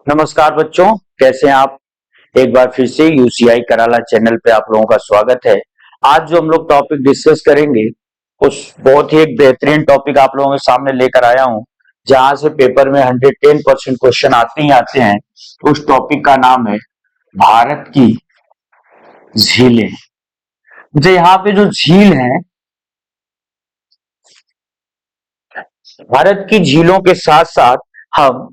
नमस्कार बच्चों, कैसे हैं आप। एक बार फिर से यूसीआई कराला चैनल पे आप लोगों का स्वागत है। आज जो हम लोग टॉपिक डिस्कस करेंगे उस बहुत ही एक बेहतरीन टॉपिक आप लोगों के सामने लेकर आया हूं, जहां से पेपर में 110% क्वेश्चन आते ही आते हैं। उस टॉपिक का नाम है भारत की झीलें। मुझे यहाँ पे जो झील है, भारत की झीलों के साथ साथ हम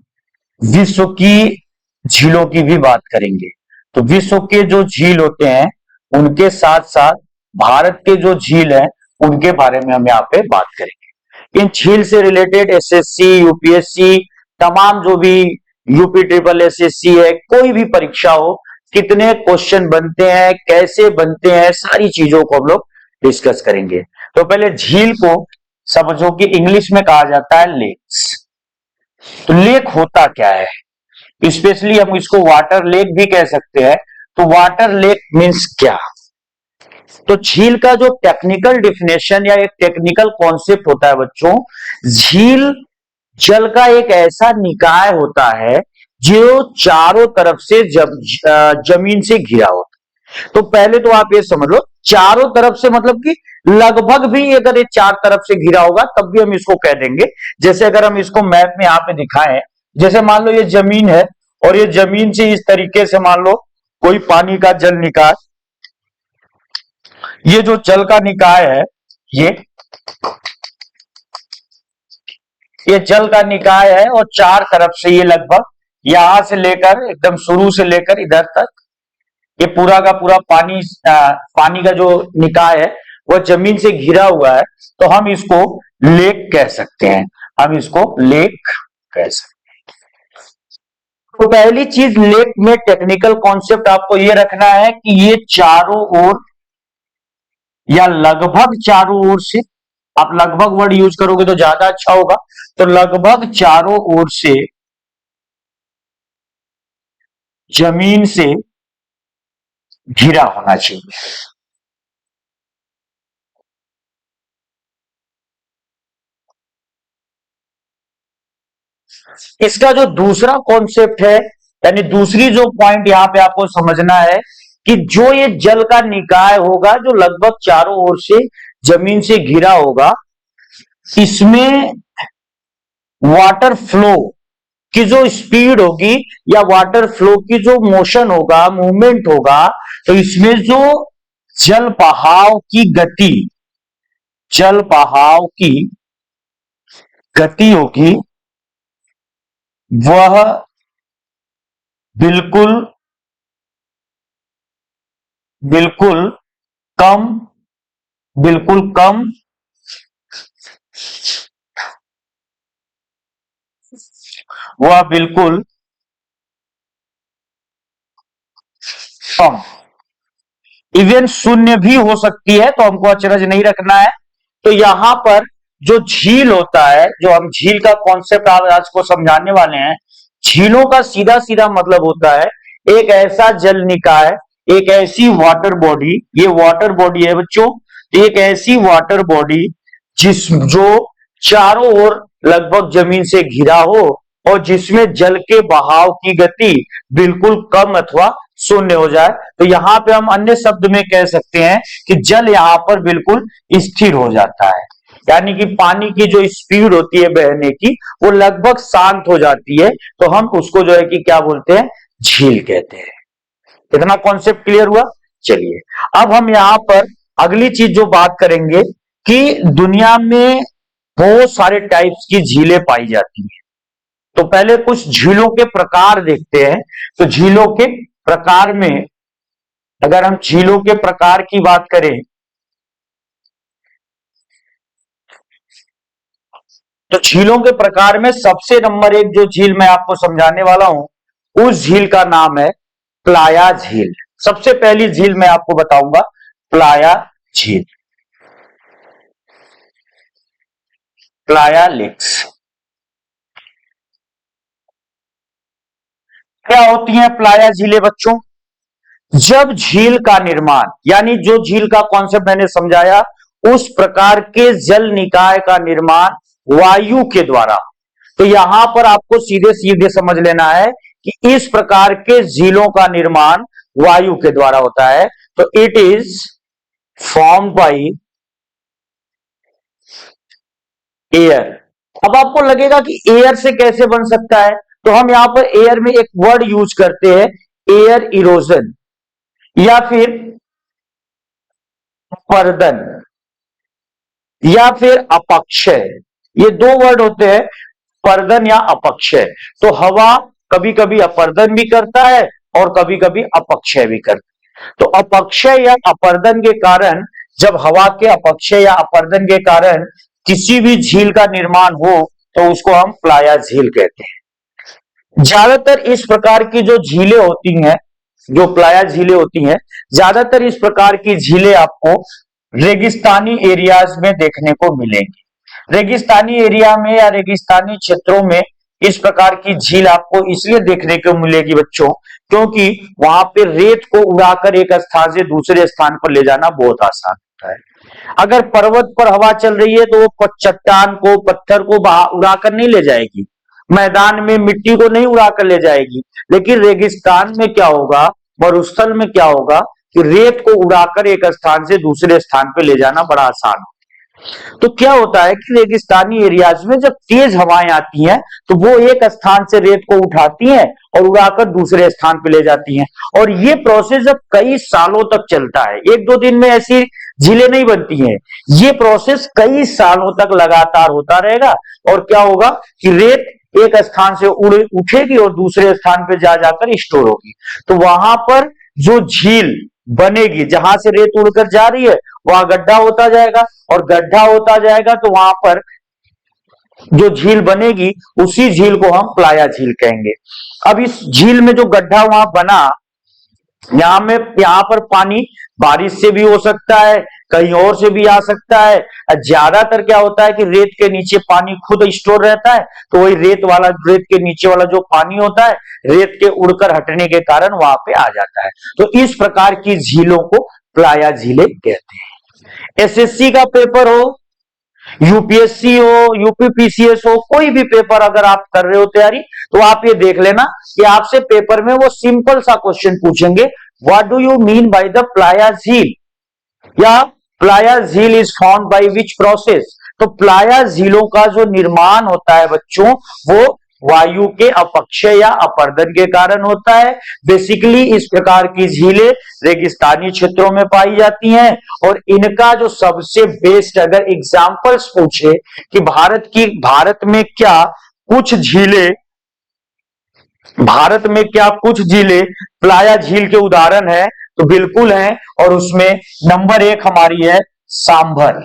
विश्व की झीलों की भी बात करेंगे। तो विश्व के जो झील होते हैं उनके साथ साथ भारत के जो झील है उनके बारे में हम यहाँ पे बात करेंगे। इन झील से रिलेटेड एसएससी, यूपीएससी, तमाम जो भी यूपी ट्रिपल एसएससी है, कोई भी परीक्षा हो, कितने क्वेश्चन बनते हैं, कैसे बनते हैं, सारी चीजों को हम लोग डिस्कस करेंगे। तो पहले झील को समझो कि इंग्लिश में कहा जाता है लेक्स। तो लेक होता क्या है, स्पेशली हम इसको वाटर लेक भी कह सकते हैं। तो वाटर लेक मीन्स क्या। तो झील का जो टेक्निकल डिफिनेशन या एक टेक्निकल कॉन्सेप्ट होता है बच्चों, झील जल का एक ऐसा निकाय होता है जो चारों तरफ से जमीन से घिरा होता है। तो पहले तो आप ये समझ लो, चारों तरफ से मतलब कि लगभग भी अगर ये चार तरफ से घिरा होगा तब भी हम इसको कह देंगे। जैसे अगर हम इसको मैप में यहां पे दिखाएं, जैसे मान लो ये जमीन है और ये जमीन से इस तरीके से मान लो कोई पानी का जल निकाय, ये जो जल का निकाय है ये जल का निकाय है और चार तरफ से ये लगभग यहां से लेकर एकदम शुरू से लेकर इधर तक ये पूरा का पूरा पानी का जो निकाय है वह जमीन से घिरा हुआ है। तो हम इसको लेक कह सकते हैं, हम इसको लेक कह सकते हैं। तो पहली चीज लेक में टेक्निकल कॉन्सेप्ट आपको ये रखना है कि ये चारों ओर या लगभग चारों ओर से, आप लगभग वर्ड यूज करोगे तो ज्यादा अच्छा होगा। तो लगभग चारों ओर से जमीन से घिरा होना चाहिए। इसका जो दूसरा कॉन्सेप्ट है, यानी दूसरी जो पॉइंट यहां पे आपको समझना है कि जो ये जल का निकाय होगा जो लगभग चारों ओर से जमीन से घिरा होगा, इसमें वाटर फ्लो की जो स्पीड होगी या वाटर फ्लो की जो मोशन होगा, मूवमेंट होगा, तो इसमें जो जल बहाव की गति, जल बहाव की गति होगी वह बिल्कुल बिल्कुल कम बिल्कुल कम वह बिल्कुल कम, इवन शून्य भी हो सकती है। तो हमको अचरज नहीं रखना है। तो यहां पर जो झील होता है, जो हम झील का कॉन्सेप्ट आज को समझाने वाले हैं, झीलों का सीधा सीधा मतलब होता है एक ऐसा जल निकाय, एक ऐसी वाटर बॉडी, ये वाटर बॉडी है बच्चों, एक ऐसी वाटर बॉडी जो चारों ओर लगभग जमीन से घिरा हो और जिसमें जल के बहाव की गति बिल्कुल कम अथवा शून्य हो जाए। तो यहां पे हम अन्य शब्द में कह सकते हैं कि जल यहां पर बिल्कुल स्थिर हो जाता है, यानी कि पानी की जो स्पीड होती है बहने की वो लगभग शांत हो जाती है। तो हम उसको जो है कि क्या बोलते हैं, झील कहते हैं। इतना कॉन्सेप्ट क्लियर हुआ। चलिए अब हम यहां पर अगली चीज जो बात करेंगे कि दुनिया में बहुत सारे टाइप्स की झीलें पाई जाती हैं। तो पहले कुछ झीलों के प्रकार देखते हैं। तो झीलों के प्रकार में अगर हम झीलों के प्रकार की बात करें तो झीलों के प्रकार में सबसे नंबर एक जो झील मैं आपको समझाने वाला हूं उस झील का नाम है प्लाया झील। सबसे पहली झील मैं आपको बताऊंगा प्लाया झील, प्लाया लेक्स। क्या होती हैं प्लाया झीलें बच्चों? जब झील का निर्माण, यानी जो झील का कॉन्सेप्ट मैंने समझाया उस प्रकार के जल निकाय का निर्माण वायु के द्वारा। तो यहां पर आपको सीधे सीधे समझ लेना है कि इस प्रकार के झीलों का निर्माण वायु के द्वारा होता है। तो it is formed by air. अब आपको लगेगा कि एयर से कैसे बन सकता है, तो हम यहां पर एयर में एक वर्ड यूज करते हैं, एयर इरोजन या फिर अपर्दन या फिर अपक्षय। ये दो वर्ड होते हैं, पर्दन या अपक्षय। तो हवा कभी कभी अपर्दन भी करता है और कभी कभी अपक्षय भी करता है। तो अपक्षय या अपर्दन के कारण, जब हवा के अपक्षय या अपर्दन के कारण किसी भी झील का निर्माण हो तो उसको हम प्लाया झील कहते हैं। ज्यादातर इस प्रकार की जो झीलें होती हैं, जो प्लाया झीलें होती हैं, ज्यादातर इस प्रकार की झीलें आपको रेगिस्तानी एरियाज में देखने को मिलेंगी। रेगिस्तानी एरिया में या रेगिस्तानी क्षेत्रों में इस प्रकार की झील आपको इसलिए देखने को मिलेगी बच्चों, क्योंकि वहां पे रेत को उड़ाकर एक स्थान से दूसरे स्थान पर ले जाना बहुत आसान होता है। अगर पर्वत पर हवा चल रही है तो वो चट्टान को, पत्थर को उड़ाकर नहीं ले जाएगी, मैदान में मिट्टी को नहीं उड़ाकर ले जाएगी। लेकिन रेगिस्तान में क्या होगा, मरुस्थल में क्या होगा कि रेत को उड़ाकर एक स्थान से दूसरे स्थान पर ले जाना बड़ा आसान होता है। तो क्या होता है कि रेगिस्तानी एरियाज में जब तेज हवाएं आती हैं तो वो एक स्थान से रेत को उठाती हैं और उड़ाकर दूसरे स्थान पर ले जाती हैं। और ये प्रोसेस जब कई सालों तक चलता है, एक दो दिन में ऐसी झीलें नहीं बनती हैं, ये प्रोसेस कई सालों तक लगातार होता रहेगा। और क्या होगा कि रेत एक स्थान से उठेगी और दूसरे स्थान पर जा जाकर स्टोर होगी। तो वहां पर जो झील बनेगी, जहां से रेत उड़कर जा रही है वहां गड्ढा होता जाएगा, और गड्ढा होता जाएगा तो वहां पर जो झील बनेगी उसी झील को हम प्लाया झील कहेंगे। अब इस झील में जो गड्ढा वहां बना, यहां पर पानी बारिश से भी हो सकता है, कहीं और से भी आ सकता है। ज्यादातर क्या होता है कि रेत के नीचे पानी खुद स्टोर रहता है, तो वही रेत के नीचे वाला जो पानी होता है, रेत के उड़कर हटने के कारण वहां पे आ जाता है। तो इस प्रकार की झीलों को प्लाया झीलें कहते हैं। एसएससी का पेपर हो, यूपीएससी हो, यूपीपीसीएस हो, कोई भी पेपर अगर आप कर रहे हो तैयारी, तो आप ये देख लेना कि आपसे पेपर में वो सिंपल सा क्वेश्चन पूछेंगे, what do you mean by the Playa झील, या प्लाया झील is formed by which process. तो प्लाया झीलों का जो निर्माण होता है बच्चों, वो वायु के अपक्षय या अपर्दन के कारण होता है। बेसिकली इस प्रकार की झीलें रेगिस्तानी क्षेत्रों में पाई जाती हैं। और इनका जो सबसे बेस्ट अगर एग्जांपल्स पूछे कि भारत में क्या कुछ झीलें प्लाया झील के उदाहरण है, तो बिल्कुल है। और उसमें नंबर 1 हमारी है सांभर।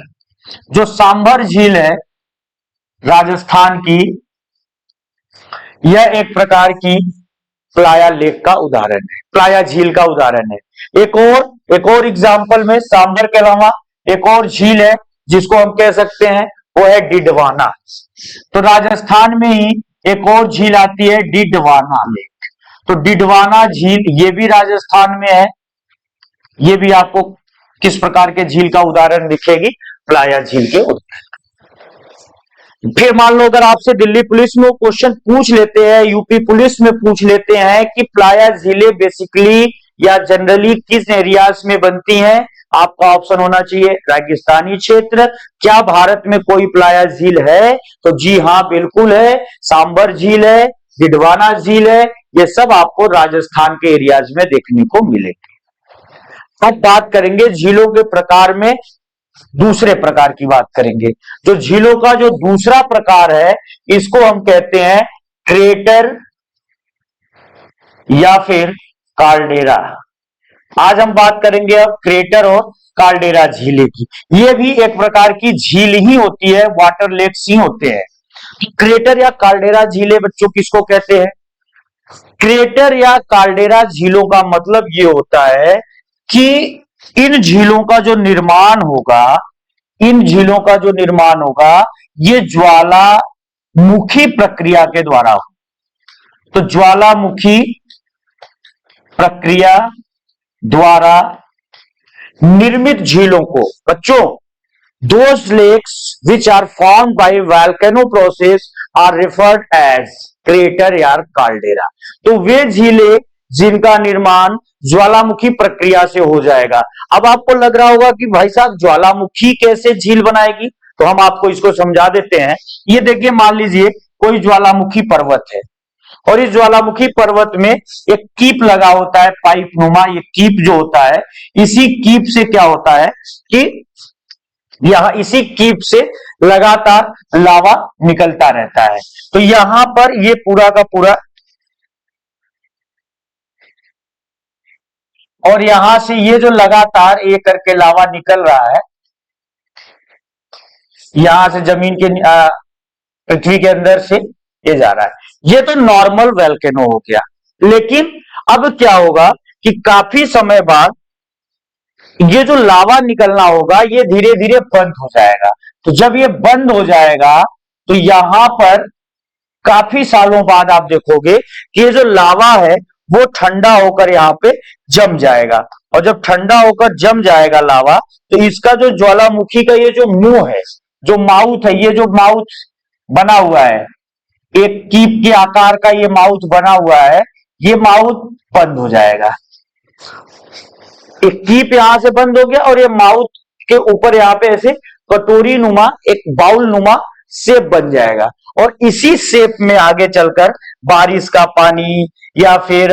जो सांभर झील है राजस्थान की, यह एक प्रकार की प्लाया लेक का उदाहरण है, प्लाया झील का उदाहरण है। एक और एग्जांपल में सांभर के अलावा एक और झील है जिसको हम कह सकते हैं, वो है डिडवाना। तो राजस्थान में ही एक और झील आती है डिडवाना लेक। तो डिडवाना झील ये भी राजस्थान में है। ये भी आपको किस प्रकार के झील का उदाहरण दिखेगी, प्लाया झील के उदाहरण। फिर मान लो अगर आपसे दिल्ली पुलिस में क्वेश्चन पूछ लेते हैं, यूपी पुलिस में पूछ लेते हैं कि प्लाया झीलें बेसिकली या जनरली किस एरियाज में बनती हैं, आपका ऑप्शन होना चाहिए रेगिस्तानी क्षेत्र। क्या भारत में कोई प्लाया झील है, तो जी हां बिल्कुल है, सांबर झील है, डिडवाना झील है, ये सब आपको राजस्थान के एरियाज में देखने को मिलेंगे। अब बात करेंगे झीलों के प्रकार में, दूसरे प्रकार की बात करेंगे। जो झीलों का जो दूसरा प्रकार है, इसको हम कहते हैं क्रेटर या फिर कार्डेरा। आज हम बात करेंगे अब क्रेटर और कार्डेरा झीलें की। ये भी एक प्रकार की झील ही होती है, वाटर लेक्स ही होते हैं। क्रेटर या कार्डेरा झीलें बच्चों किसको कहते हैं? क्रेटर या कार्डेरा झीलों का मतलब ये होता है कि इन झीलों का जो निर्माण होगा, ये ज्वालामुखी प्रक्रिया के द्वारा हो। तो ज्वालामुखी प्रक्रिया द्वारा निर्मित झीलों को बच्चों, those lakes which are formed by volcano process are referred as crater या काल्डेरा। तो वे झीलें जिनका निर्माण ज्वालामुखी प्रक्रिया से हो जाएगा। अब आपको लग रहा होगा कि भाई साहब ज्वालामुखी कैसे झील बनाएगी, तो हम आपको इसको समझा देते हैं। ये देखिए, मान लीजिए कोई ज्वालामुखी पर्वत है और इस ज्वालामुखी पर्वत में एक कीप लगा होता है, पाइप नुमा। ये कीप जो होता है, इसी कीप से क्या होता है कि यहां इसी कीप से लगातार लावा निकलता रहता है। तो यहां पर ये पूरा का पूरा, और यहां से ये जो लगातार ये करके लावा निकल रहा है, यहां से जमीन के पृथ्वी के अंदर से ये जा रहा है। ये तो नॉर्मल वोल्केनो हो गया। लेकिन अब क्या होगा कि काफी समय बाद ये जो लावा निकलना होगा ये धीरे धीरे बंद हो जाएगा। तो जब ये बंद हो जाएगा तो यहां पर काफी सालों बाद आप देखोगे कि ये जो लावा है वो ठंडा होकर यहां पे जम जाएगा। और जब ठंडा होकर जम जाएगा लावा, तो इसका जो ज्वालामुखी का ये जो मुंह है, जो माउथ है, ये जो माउथ बना हुआ है, एक कीप के आकार का ये माउथ बना हुआ है, ये माउथ बंद हो जाएगा। एक कीप यहां से बंद हो गया और ये माउथ के ऊपर यहां पे ऐसे कटोरी नुमा, एक बाउल नुमा शेप बन जाएगा। और इसी शेप में आगे चलकर बारिश का पानी या फिर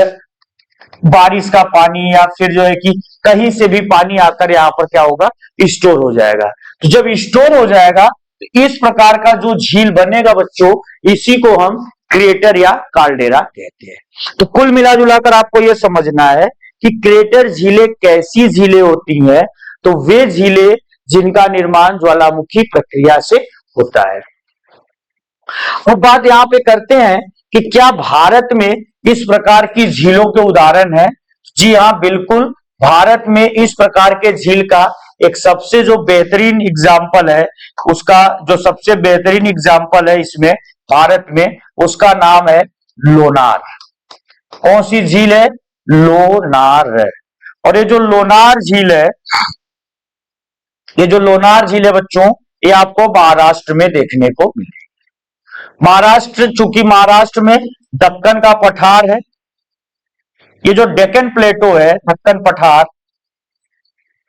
जो है कि कहीं से भी पानी आकर यहां पर क्या होगा, स्टोर हो जाएगा। तो जब स्टोर हो जाएगा तो इस प्रकार का जो झील बनेगा बच्चों, इसी को हम क्रेटर या काल्डेरा कहते हैं। तो कुल मिलाजुलाकर आपको यह समझना है कि क्रेटर झीलें कैसी झीलें होती हैं। तो वे झीलें जिनका निर्माण ज्वालामुखी प्रक्रिया से होता है। और बात यहां पे करते हैं कि क्या भारत में इस प्रकार की झीलों के उदाहरण है। जी हां, बिल्कुल। भारत में इस प्रकार के झील का एक सबसे जो बेहतरीन एग्जाम्पल है, उसका जो सबसे बेहतरीन एग्जाम्पल है इसमें भारत में, उसका नाम है लोनार। कौन सी झील है? लोनार। और ये जो लोनार झील है, बच्चों, ये आपको महाराष्ट्र में देखने को मिले। चूंकि महाराष्ट्र में दक्कन का पठार है, ये जो डेक्कन प्लेटो है, दक्कन पठार,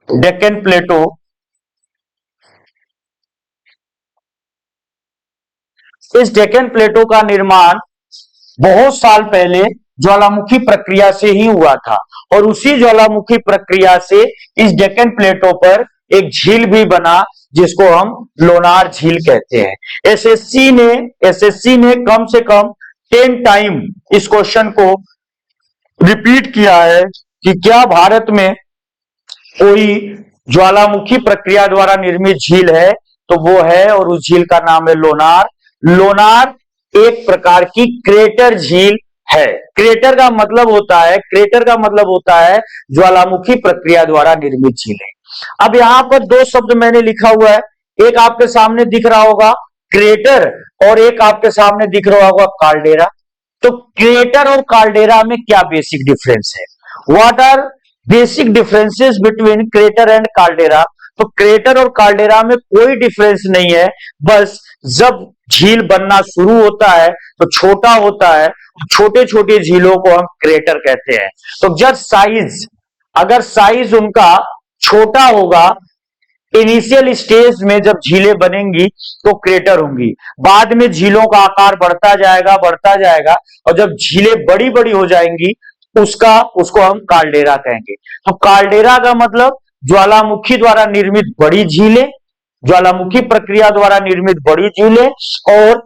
डेक्कन प्लेटो, इस डेक्कन प्लेटो का निर्माण बहुत साल पहले ज्वालामुखी प्रक्रिया से ही हुआ था। और उसी ज्वालामुखी प्रक्रिया से इस डेक्कन प्लेटो पर एक झील भी बना, जिसको हम लोनार झील कहते हैं। एसएससी ने कम से कम 10 टाइम इस क्वेश्चन को रिपीट किया है कि क्या भारत में कोई ज्वालामुखी प्रक्रिया द्वारा निर्मित झील है, तो वो है, और उस झील का नाम है लोनार। लोनार एक प्रकार की क्रेटर झील है। क्रेटर का मतलब होता है ज्वालामुखी प्रक्रिया द्वारा निर्मित झीलें। अब यहां पर दो शब्द मैंने लिखा हुआ है, एक आपके सामने दिख रहा होगा क्रेटर, और एक आपके सामने दिख रहा होगा काल्डेरा। तो क्रेटर और काल्डेरा में क्या बेसिक डिफरेंस है? What are basic differences between crater and caldera? तो क्रेटर और काल्डेरा में कोई डिफरेंस नहीं है, बस जब झील बनना शुरू होता है तो छोटा होता है, छोटे छोटे झीलों को हम क्रेटर कहते हैं। तो अगर साइज उनका छोटा होगा, इनिशियल स्टेज में जब झीलें बनेंगी तो क्रेटर होंगी, बाद में झीलों का आकार बढ़ता जाएगा, और जब झीलें बड़ी बड़ी हो जाएंगी उसको हम काल्डेरा कहेंगे। तो काल्डेरा का मतलब ज्वालामुखी द्वारा निर्मित बड़ी झीलें, ज्वालामुखी प्रक्रिया द्वारा निर्मित बड़ी झीलें, और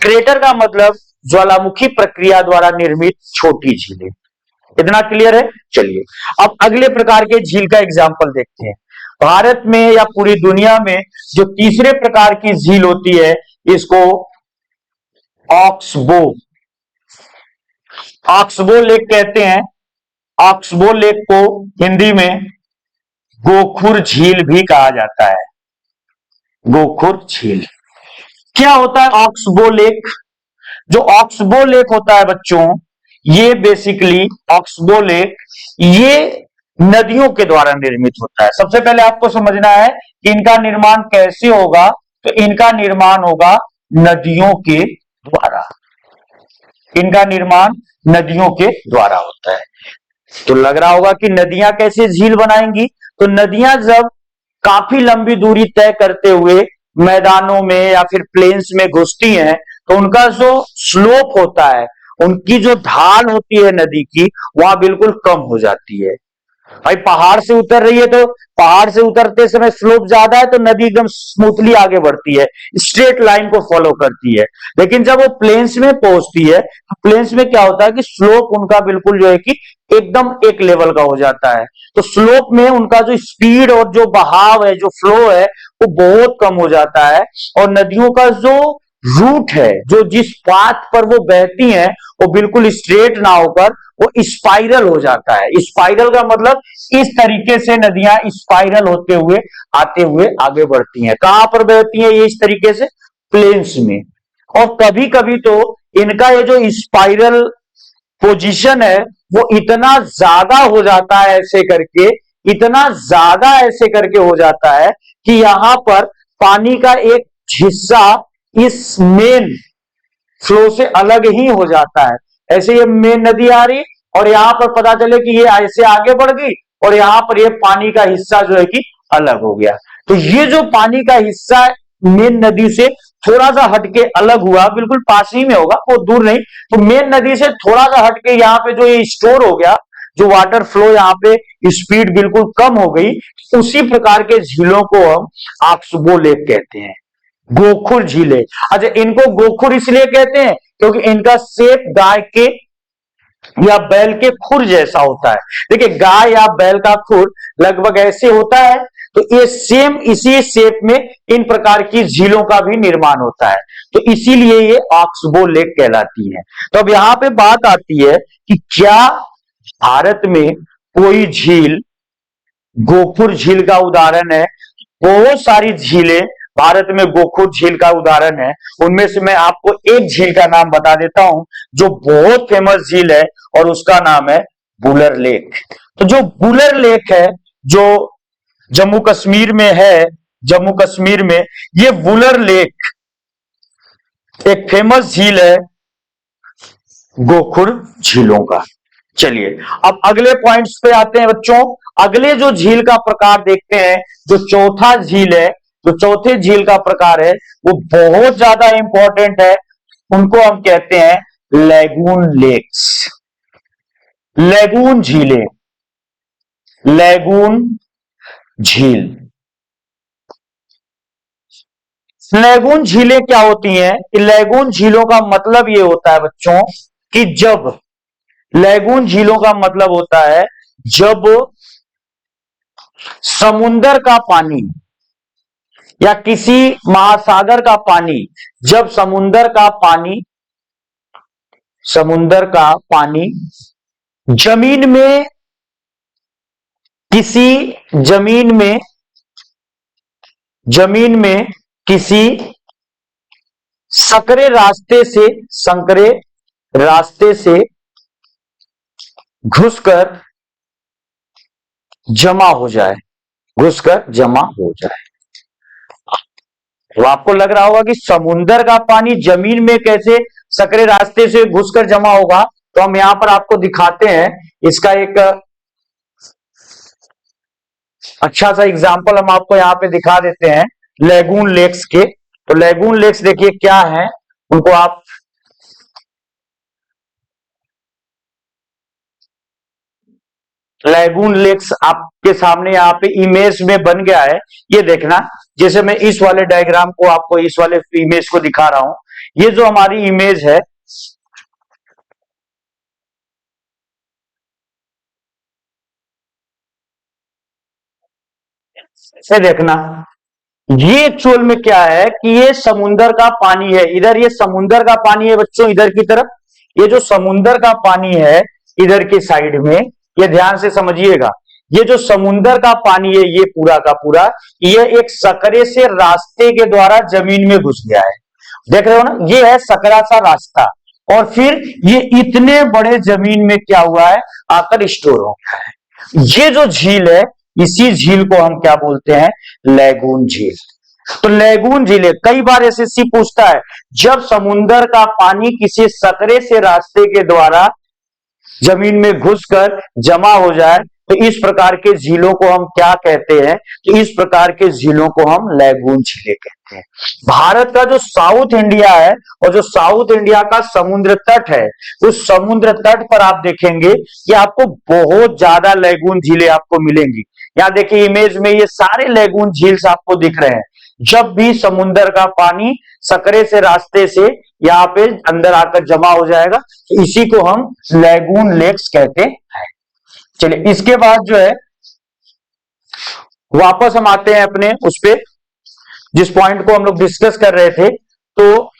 क्रेटर का मतलब ज्वालामुखी प्रक्रिया द्वारा निर्मित छोटी झीलें। इतना क्लियर है? चलिए अब अगले प्रकार के झील का एग्जाम्पल देखते हैं। भारत में या पूरी दुनिया में जो तीसरे प्रकार की झील होती है, इसको ऑक्सबो लेक कहते हैं। ऑक्सबो लेक को हिंदी में गोखुर झील भी कहा जाता है। गोखुर झील क्या होता है? ऑक्सबो लेक, जो ऑक्सबो लेक होता है बच्चों, ये बेसिकली ऑक्सबो लेक ये नदियों के द्वारा निर्मित होता है। सबसे पहले आपको समझना है कि इनका निर्माण कैसे होगा। तो इनका निर्माण होगा नदियों के द्वारा। इनका निर्माण नदियों के द्वारा होता है। तो लग रहा होगा कि नदियां कैसे झील बनाएंगी, तो नदियां जब काफी लंबी दूरी तय करते हुए मैदानों में या फिर प्लेन्स में घुसती हैं, तो उनका जो स्लोप होता है, उनकी जो ढाल होती है नदी की, वहां बिल्कुल कम हो जाती है। भाई पहाड़ से उतर रही है तो पहाड़ से उतरते समय स्लोप ज्यादा है तो नदी एकदम स्मूथली आगे बढ़ती है, स्ट्रेट लाइन को फॉलो करती है। लेकिन जब वो प्लेन्स में पहुंचती है तो प्लेन्स में क्या होता है कि स्लोप उनका बिल्कुल जो है कि एकदम एक लेवल का हो जाता है। तो स्लोप में उनका जो स्पीड और जो बहाव है, जो फ्लो है, वो बहुत कम हो जाता है। और नदियों का जो रूट है, जो जिस पाथ पर वो बहती हैं, वो बिल्कुल स्ट्रेट ना होकर वो स्पाइरल हो जाता है। स्पाइरल का मतलब इस तरीके से नदियां स्पाइरल होते हुए आते हुए आगे बढ़ती हैं। कहां पर बहती हैं ये इस तरीके से? प्लेन्स में। और कभी कभी तो इनका ये जो स्पाइरल पोजीशन है वो इतना ज्यादा हो जाता है ऐसे करके, इतना ज्यादा ऐसे करके हो जाता है कि यहां पर पानी का एक हिस्सा इस मेन फ्लो से अलग ही हो जाता है। ऐसे ये मेन नदी आ रही और यहां पर पता चले कि ये ऐसे आगे बढ़ गई और यहां पर ये पानी का हिस्सा जो है कि अलग हो गया। तो ये जो पानी का हिस्सा मेन नदी से थोड़ा सा हटके अलग हुआ, बिल्कुल पास ही में होगा, वो दूर नहीं, तो मेन नदी से थोड़ा सा हटके यहाँ पे जो ये स्टोर हो गया, जो वाटर फ्लो यहाँ पे स्पीड बिल्कुल कम हो गई, उसी प्रकार के झीलों को हम ऑक्सबो लेक कहते हैं, गोखुर झीलें। अच्छा, इनको गोखुर इसलिए कहते हैं क्योंकि इनका शेप गाय के या बैल के खुर जैसा होता है। देखिए गाय या बैल का खुर लगभग ऐसे होता है, तो ये सेम इसी शेप में इन प्रकार की झीलों का भी निर्माण होता है, तो इसीलिए ये ऑक्सबो लेक कहलाती है। तो अब यहां पे बात आती है कि क्या भारत में कोई झील गोखुर झील का उदाहरण है? बहुत सारी झीलें भारत में गोखुर झील का उदाहरण है। उनमें से मैं आपको एक झील का नाम बता देता हूं जो बहुत फेमस झील है, और उसका नाम है बुलर लेक। तो जो बुलर लेक है, जो जम्मू कश्मीर में है, जम्मू कश्मीर में ये बुलर लेक एक फेमस झील है गोखुर झीलों का। चलिए अब अगले पॉइंट्स पे आते हैं बच्चों। अगले जो झील का प्रकार देखते हैं, जो चौथा झील है, जो चौथे झील का प्रकार है, वो बहुत ज्यादा इंपॉर्टेंट है। उनको हम कहते हैं लैगून लेक्स, लैगून झीलें, लैगून झील। लैगून झीलें क्या होती हैं? कि लैगून झीलों का मतलब ये होता है बच्चों कि जब लैगून झीलों का मतलब होता है जब समुंदर का पानी या किसी महासागर का पानी, जब समुंदर का पानी जमीन में किसी संकरे रास्ते से घुसकर जमा हो जाए, तो आपको लग रहा होगा कि समुंदर का पानी जमीन में कैसे संकरे रास्ते से घुसकर जमा होगा। तो हम यहां पर आपको दिखाते हैं, इसका एक अच्छा सा एग्जाम्पल हम आपको यहां पे दिखा देते हैं लैगून लेक्स के। तो लैगून लेक्स देखिए क्या है, उनको आप लैगून लेक्स आपके सामने यहाँ पे इमेज में बन गया है। ये देखना, जैसे मैं इस वाले डायग्राम को आपको, इस वाले इमेज को दिखा रहा हूं, ये जो हमारी इमेज है, से देखना, ये एक्चुअल में क्या है कि ये समुंदर का पानी है। इधर ये समुंदर का पानी है बच्चों, इधर की तरफ ये जो समुंदर का पानी है इधर के साइड में, ये ध्यान से समझिएगा, ये जो समुंदर का पानी है ये पूरा का पूरा, ये एक सकरे से रास्ते के द्वारा जमीन में घुस गया है। देख रहे हो ना, ये है सकरा सा रास्ता, और फिर ये इतने बड़े जमीन में क्या हुआ है, आकर स्टोर हो गया है। ये जो झील है, इसी झील को हम क्या बोलते हैं? लैगून झील। तो लैगून झीलें, कई बार एसएससी पूछता है, जब समुद्र का पानी किसी सकरे से रास्ते के द्वारा जमीन में घुसकर जमा हो जाए तो इस प्रकार के झीलों को हम क्या कहते हैं? तो इस प्रकार के झीलों को हम लैगून झीलें कहते हैं। भारत का जो साउथ इंडिया है और जो साउथ इंडिया का समुद्र तट है, उस समुद्र तट पर आप देखेंगे कि आपको बहुत ज्यादा लैगून झीलें आपको मिलेंगी। यहाँ देखिए इमेज में ये सारे लैगून झील्स आपको दिख रहे हैं। जब भी समुद्र का पानी सकरे से रास्ते से यहाँ पे अंदर आकर जमा हो जाएगा तो इसी को हम लैगून लेक्स कहते हैं। चलिए इसके बाद जो है वापस हम आते हैं अपने उस पे जिस पॉइंट को हम लोग डिस्कस कर रहे थे। तो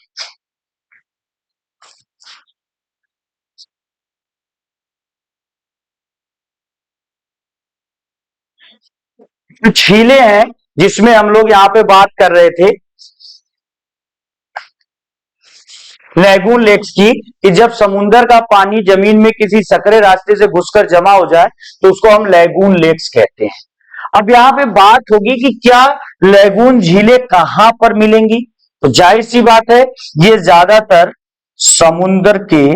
झीलें हैं जिसमें हम लोग यहाँ पे बात कर रहे थे लैगून लेक्स की, कि जब समुद्र का पानी जमीन में किसी सकरे रास्ते से घुसकर जमा हो जाए तो उसको हम लैगून लेक्स कहते हैं। अब यहाँ पे बात होगी कि क्या लैगून झीलें कहां पर मिलेंगी? तो जाहिर सी बात है ये ज्यादातर समुद्र के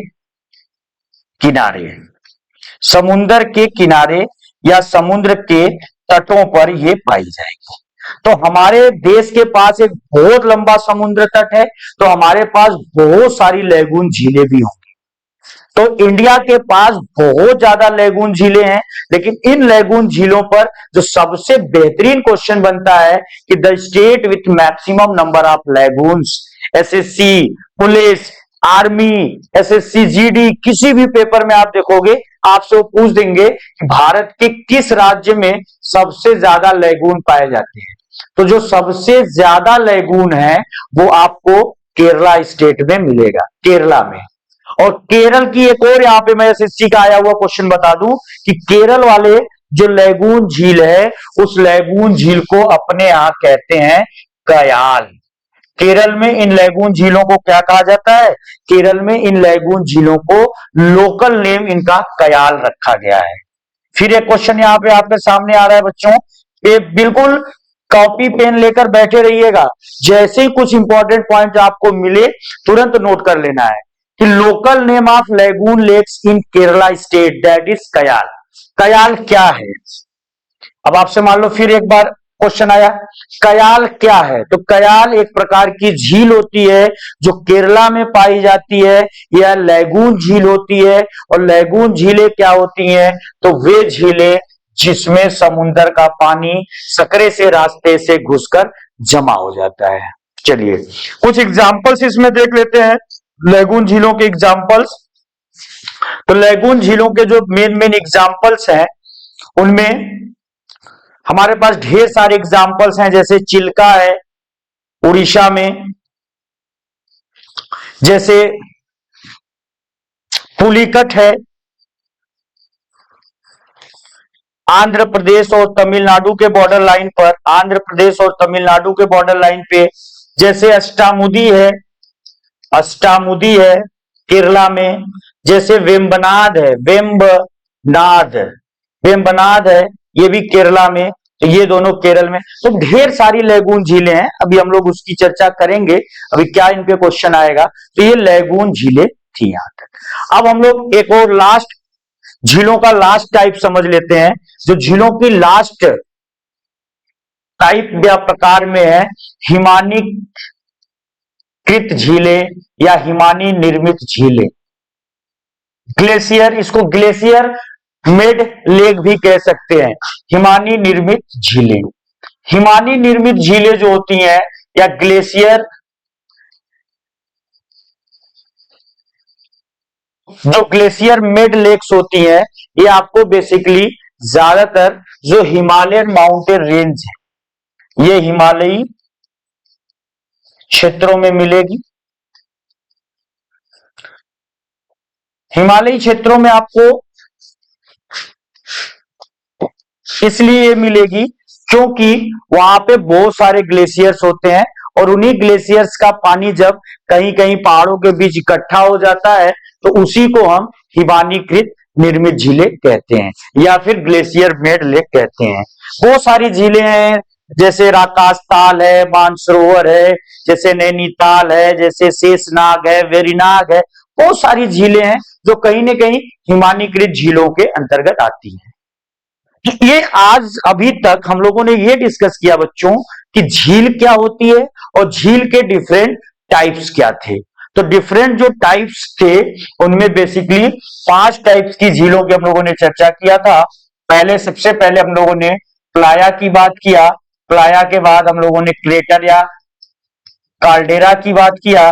किनारे, समुद्र के किनारे या समुद्र के तटों पर ये पाई जाएगी। तो हमारे देश के पास एक बहुत लंबा समुद्र तट है, तो हमारे पास बहुत सारी लैगून झीलें भी होंगी। तो इंडिया के पास बहुत ज्यादा लैगून झीलें हैं, लेकिन इन लैगून झीलों पर जो सबसे बेहतरीन क्वेश्चन बनता है कि the state with maximum number of लैगून्स, SSC, police, army, SSC GD, किसी भी पेपर में आप देखोगे आपसे वो पूछ देंगे कि भारत के किस राज्य में सबसे ज्यादा लैगून पाए जाते हैं। तो जो सबसे ज्यादा लैगून है वो आपको केरला स्टेट में मिलेगा, केरला में। और केरल की एक और यहाँ पे मैं एसएससी का आया हुआ क्वेश्चन बता दूं कि केरल वाले जो लैगून झील है उस लैगून झील को अपने यहां कहते हैं कयाल। केरल में इन लैगून झीलों को क्या कहा जाता है? केरल में इन लैगून झीलों को लोकल नेम इनका कयाल रखा गया है। फिर एक क्वेश्चन यहाँ पे आपके सामने आ रहा है बच्चों, ये बिल्कुल कॉपी पेन लेकर बैठे रहिएगा, जैसे ही कुछ इंपॉर्टेंट पॉइंट आपको मिले तुरंत नोट कर लेना है कि local name of lagoon lakes in Kerala state that is kayal. Kayal क्या है? अब आपसे मान लो फिर एक बार क्वेश्चन आया, कयाल क्या है? तो कयाल एक प्रकार की झील होती है जो केरला में पाई जाती है, यह लैगून झील होती है। और लैगून झीलें क्या होती हैं? तो वे झीलें जिसमें समुद्र का पानी सकरे से रास्ते से घुसकर जमा हो जाता है। चलिए कुछ एग्जाम्पल्स इसमें देख लेते हैं, लैगून झीलों के एग्जाम्पल्स। तो लैगून झीलों के जो मेन मेन एग्जाम्पल्स हैं उनमें हमारे पास ढेर सारे एग्जाम्पल्स हैं, जैसे चिल्का है उड़ीसा में, जैसे पुलिकट है आंध्र प्रदेश और तमिलनाडु के बॉर्डर लाइन पर, आंध्र प्रदेश और तमिलनाडु के बॉर्डर लाइन पे, जैसे अष्टामुदी है, अष्टामुदी है केरला में, जैसे वेम्बनाद है, वेम्बनाद, वेम्बनाद है ये भी केरला में। तो ये दोनों केरल में। तो ढेर सारी लैगून झीलें हैं, अभी हम लोग उसकी चर्चा करेंगे, अभी क्या इन पे क्वेश्चन आएगा। तो ये लैगून झीलें थी यहां तक। अब हम लोग एक और लास्ट झीलों का लास्ट टाइप समझ लेते हैं। जो झीलों की लास्ट टाइप या प्रकार में है हिमानीकृत झीलें या हिमानी निर्मित झीलें। ग्लेशियर, इसको ग्लेशियर मेड लेक भी कह सकते हैं, हिमानी निर्मित झीलें। हिमानी निर्मित झीलें जो होती हैं या ग्लेशियर, जो ग्लेशियर मेड लेक्स होती हैं, ये आपको बेसिकली ज्यादातर जो हिमालयन माउंटेन रेंज है ये हिमालयी क्षेत्रों में मिलेगी। हिमालयी क्षेत्रों में आपको इसलिए मिलेगी क्योंकि वहां पे बहुत सारे ग्लेशियर्स होते हैं और उन्हीं ग्लेशियर्स का पानी जब कहीं कहीं पहाड़ों के बीच इकट्ठा हो जाता है तो उसी को हम हिमानीकृत निर्मित झीलें कहते हैं या फिर ग्लेशियर मेड लेक कहते हैं। बहुत सारी झीलें हैं, जैसे राकाश ताल है, मानसरोवर है, जैसे नैनीताल है, जैसे शेषनाग है, वेरीनाग है, बहुत सारी झीलें हैं जो कहीं न कहीं हिमानीकृत झीलों के अंतर्गत आती हैं। ये आज अभी तक हम लोगों ने ये डिस्कस किया बच्चों कि झील क्या होती है और झील के डिफरेंट टाइप्स क्या थे। तो डिफरेंट जो टाइप्स थे उनमें बेसिकली 5 टाइप्स की झीलों की हम लोगों ने चर्चा किया था। सबसे पहले हम लोगों ने प्लाया की बात किया, प्लाया के बाद हम लोगों ने क्रेटर या काल्डेरा की बात किया,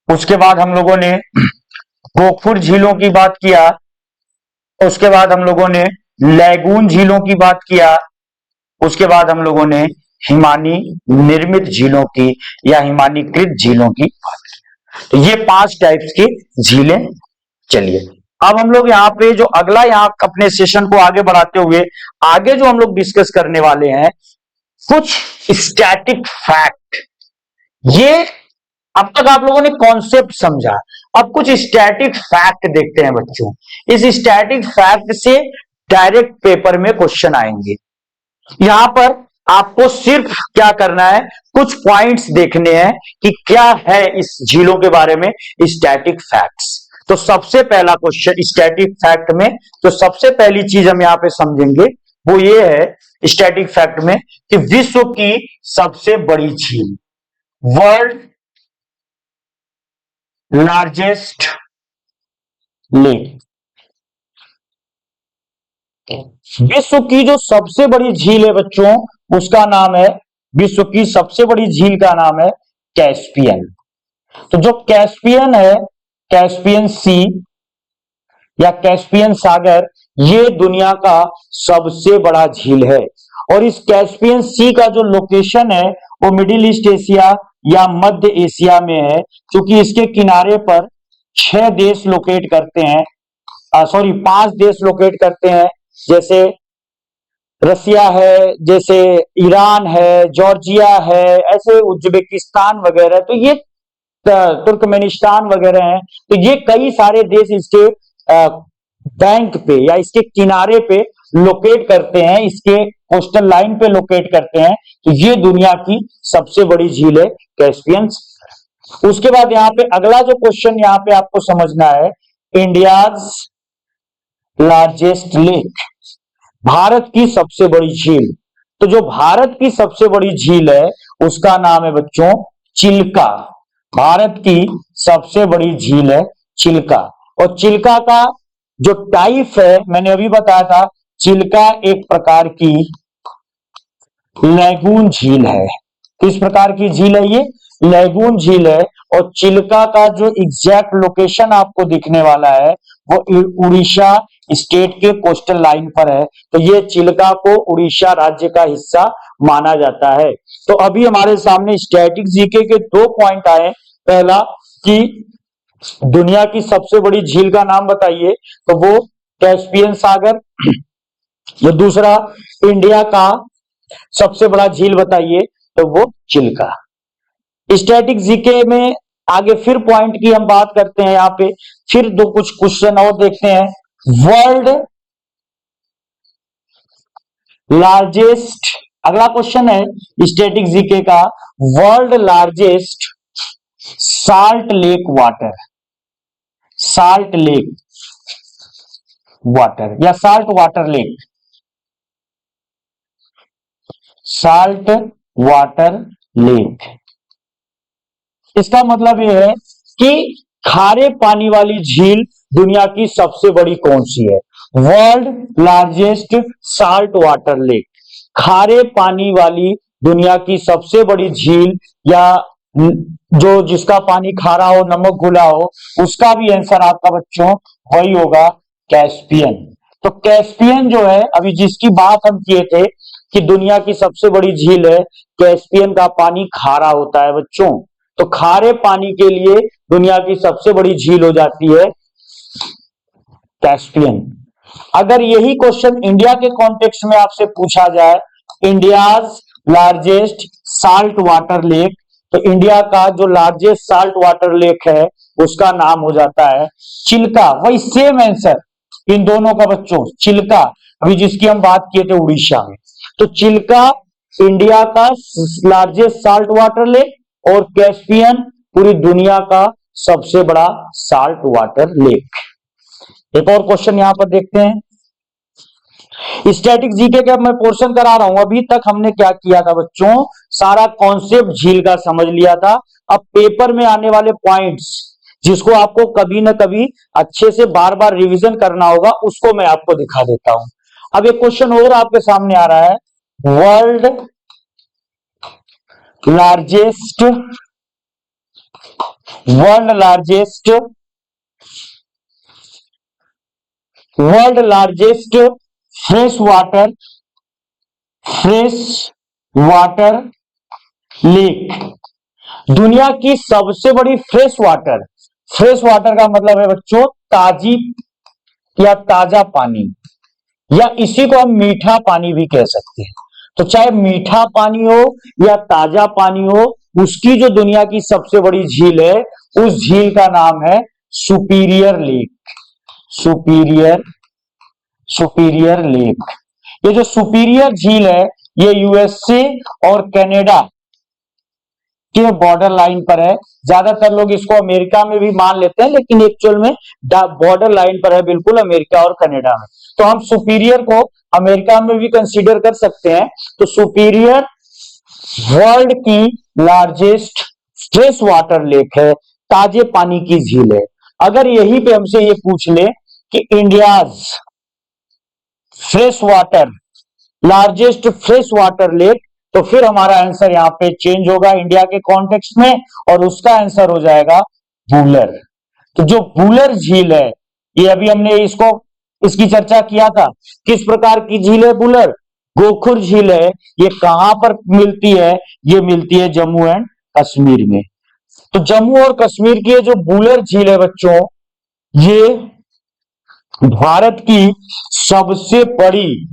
उसके बाद हम लोगों ने गोखुर झीलों की बात किया, उसके बाद हम लोगों ने लैगून झीलों की बात किया, उसके बाद हम लोगों ने हिमानी निर्मित झीलों की या हिमानीकृत झीलों की बात की। तो ये 5 टाइप्स की झीलें। चलिए अब हम लोग यहाँ पे जो अगला यहाँ अपने सेशन को आगे बढ़ाते हुए आगे जो हम लोग डिस्कस करने वाले हैं कुछ स्टैटिक फैक्ट। ये अब तक आप लोगों ने कॉन्सेप्ट समझा, अब कुछ स्टैटिक फैक्ट देखते हैं बच्चों। इस स्टैटिक फैक्ट से डायरेक्ट पेपर में क्वेश्चन आएंगे। यहां पर आपको सिर्फ क्या करना है, कुछ पॉइंट्स देखने हैं कि क्या है इस झीलों के बारे में स्टैटिक फैक्ट्स। तो सबसे पहला क्वेश्चन स्टैटिक फैक्ट में, तो सबसे पहली चीज हम यहां पे समझेंगे वो ये है स्टैटिक फैक्ट में कि विश्व की सबसे बड़ी झील, वर्ल्ड लार्जेस्ट लेक, विश्व की जो सबसे बड़ी झील है बच्चों उसका नाम है, विश्व की सबसे बड़ी झील का नाम है कैस्पियन। तो जो कैस्पियन है, कैस्पियन सी या कैस्पियन सागर, ये दुनिया का सबसे बड़ा झील है। और इस कैस्पियन सी का जो लोकेशन है वो मिडिल ईस्ट एशिया या मध्य एशिया में है, क्योंकि इसके किनारे पर 6 देश लोकेट करते हैं, 5 देश लोकेट करते हैं, जैसे रसिया है, जैसे ईरान है, जॉर्जिया है, ऐसे उज्बेकिस्तान वगैरह, तो ये तुर्कमेनिस्तान वगैरह हैं। तो ये कई सारे देश इसके बैंक पे या इसके किनारे पे लोकेट करते हैं, इसके कोस्टल लाइन पे लोकेट करते हैं। तो ये दुनिया की सबसे बड़ी झील है कैस्पियन। उसके बाद यहाँ पे अगला जो क्वेश्चन यहाँ पे आपको समझना है, इंडियाज लार्जेस्ट लेक, भारत की सबसे बड़ी झील। तो जो भारत की सबसे बड़ी झील है उसका नाम है बच्चों चिल्का। भारत की सबसे बड़ी झील है चिल्का। और चिल्का का जो टाइप है मैंने अभी बताया था, चिल्का एक प्रकार की लैगून झील है। किस प्रकार की झील है ये? लैगून झील है। और चिल्का का जो एग्जैक्ट लोकेशन आपको दिखने वाला है वो उड़ीसा स्टेट के कोस्टल लाइन पर है। तो ये चिल्का को उड़ीसा राज्य का हिस्सा माना जाता है। तो अभी हमारे सामने स्टैटिक जीके के 2 पॉइंट आए। पहला कि दुनिया की सबसे बड़ी झील का नाम बताइए, तो वो कैस्पियन सागर। जो दूसरा इंडिया का सबसे बड़ा झील बताइए, तो वो चिल्का। स्टैटिक जीके में आगे फिर पॉइंट की हम बात करते हैं। यहाँ पे फिर कुछ क्वेश्चन और देखते हैं। वर्ल्ड लार्जेस्ट, अगला क्वेश्चन है स्टैटिक जीके का, world largest salt lake water, salt lake water या salt water lake, salt water lake. इसका मतलब यह है कि खारे पानी वाली झील दुनिया की सबसे बड़ी कौन सी है? World largest salt water lake, खारे पानी वाली दुनिया की सबसे बड़ी झील या जो जिसका पानी खारा हो, नमक घुला हो, उसका भी आंसर आपका बच्चों वही होगा कैस्पियन। तो कैस्पियन जो है, अभी जिसकी बात हम किए थे कि दुनिया की सबसे बड़ी झील है, कैस्पियन का पानी खारा होता है बच्चों। तो खारे पानी के लिए दुनिया की सबसे बड़ी झील हो जाती है कैस्पियन। अगर यही क्वेश्चन इंडिया के कॉन्टेक्स्ट में आपसे पूछा जाए, India's largest salt water lake, तो इंडिया का जो लार्जेस्ट साल्ट वाटर लेक है उसका नाम हो जाता है चिल्का। वही सेम आंसर, इन दोनों का बच्चों चिल्का, अभी जिसकी हम बात किए थे उड़ीसा में, तो चिल्का इंडिया का लार्जेस्ट साल्ट वाटर लेक और कैस्पियन पूरी दुनिया का सबसे बड़ा साल्ट वाटर लेक। एक और क्वेश्चन यहां पर देखते हैं, स्टैटिक जीके का मैं पोर्शन करा रहा हूं। अभी तक हमने क्या किया था बच्चों, सारा कॉन्सेप्ट झील का समझ लिया था। अब पेपर में आने वाले पॉइंट्स जिसको आपको कभी ना कभी अच्छे से बार बार रिवीजन करना होगा, उसको मैं आपको दिखा देता हूं। अब एक क्वेश्चन और आपके सामने आ रहा है, world largest world largest world largest fresh water lake, दुनिया की सबसे बड़ी फ्रेश वाटर का मतलब है बच्चों ताजी या ताजा पानी, या इसी को हम मीठा पानी भी कह सकते हैं। तो चाहे मीठा पानी हो या ताजा पानी हो, उसकी जो दुनिया की सबसे बड़ी झील है, उस झील का नाम है सुपीरियर लेक। सुपीरियर लेक, ये जो सुपीरियर झील है, ये यूएसए और कनाडा के बॉर्डर लाइन पर है। ज्यादातर लोग इसको अमेरिका में भी मान लेते हैं, लेकिन एक्चुअल में बॉर्डर लाइन पर है बिल्कुल अमेरिका और कनाडा में। तो हम सुपीरियर को अमेरिका में भी कंसीडर कर सकते हैं। तो सुपीरियर वर्ल्ड की लार्जेस्ट फ्रेश वाटर लेक है, ताजे पानी की झील है। अगर यहीं पे हमसे ये पूछ ले कि India's fresh water largest fresh water lake, तो फिर हमारा आंसर यहां पे चेंज होगा इंडिया के कॉन्टेक्स्ट में, और उसका आंसर हो जाएगा वूलर। तो जो वूलर झील है, ये अभी हमने इसकी चर्चा किया था। किस प्रकार की झील है वूलर? गोखुर झील है। ये कहां पर मिलती है? ये मिलती है जम्मू एंड कश्मीर में। तो जम्मू और कश्मीर की जो वूलर झील है बच्चों, ये भारत की सबसे बड़ी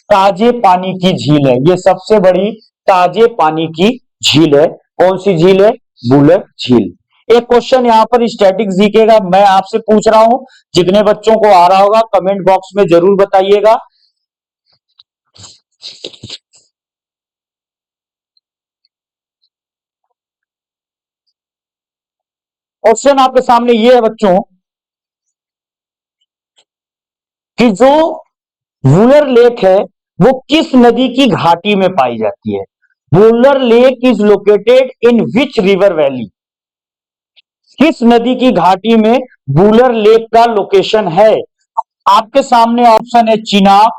ताजे पानी की झील है। ये सबसे बड़ी ताजे पानी की झील है। कौन सी झील है? वूलर झील। एक क्वेश्चन यहां पर स्टैटिक जीके का मैं आपसे पूछ रहा हूं, जितने बच्चों को आ रहा होगा कमेंट बॉक्स में जरूर बताइएगा। क्वेश्चन आपके सामने ये है बच्चों कि जो वूलर लेक है वो किस नदी की घाटी में पाई जाती है? Wular lake is located in which river valley? किस नदी की घाटी में वूलर लेक का लोकेशन है? आपके सामने ऑप्शन है चिनाब,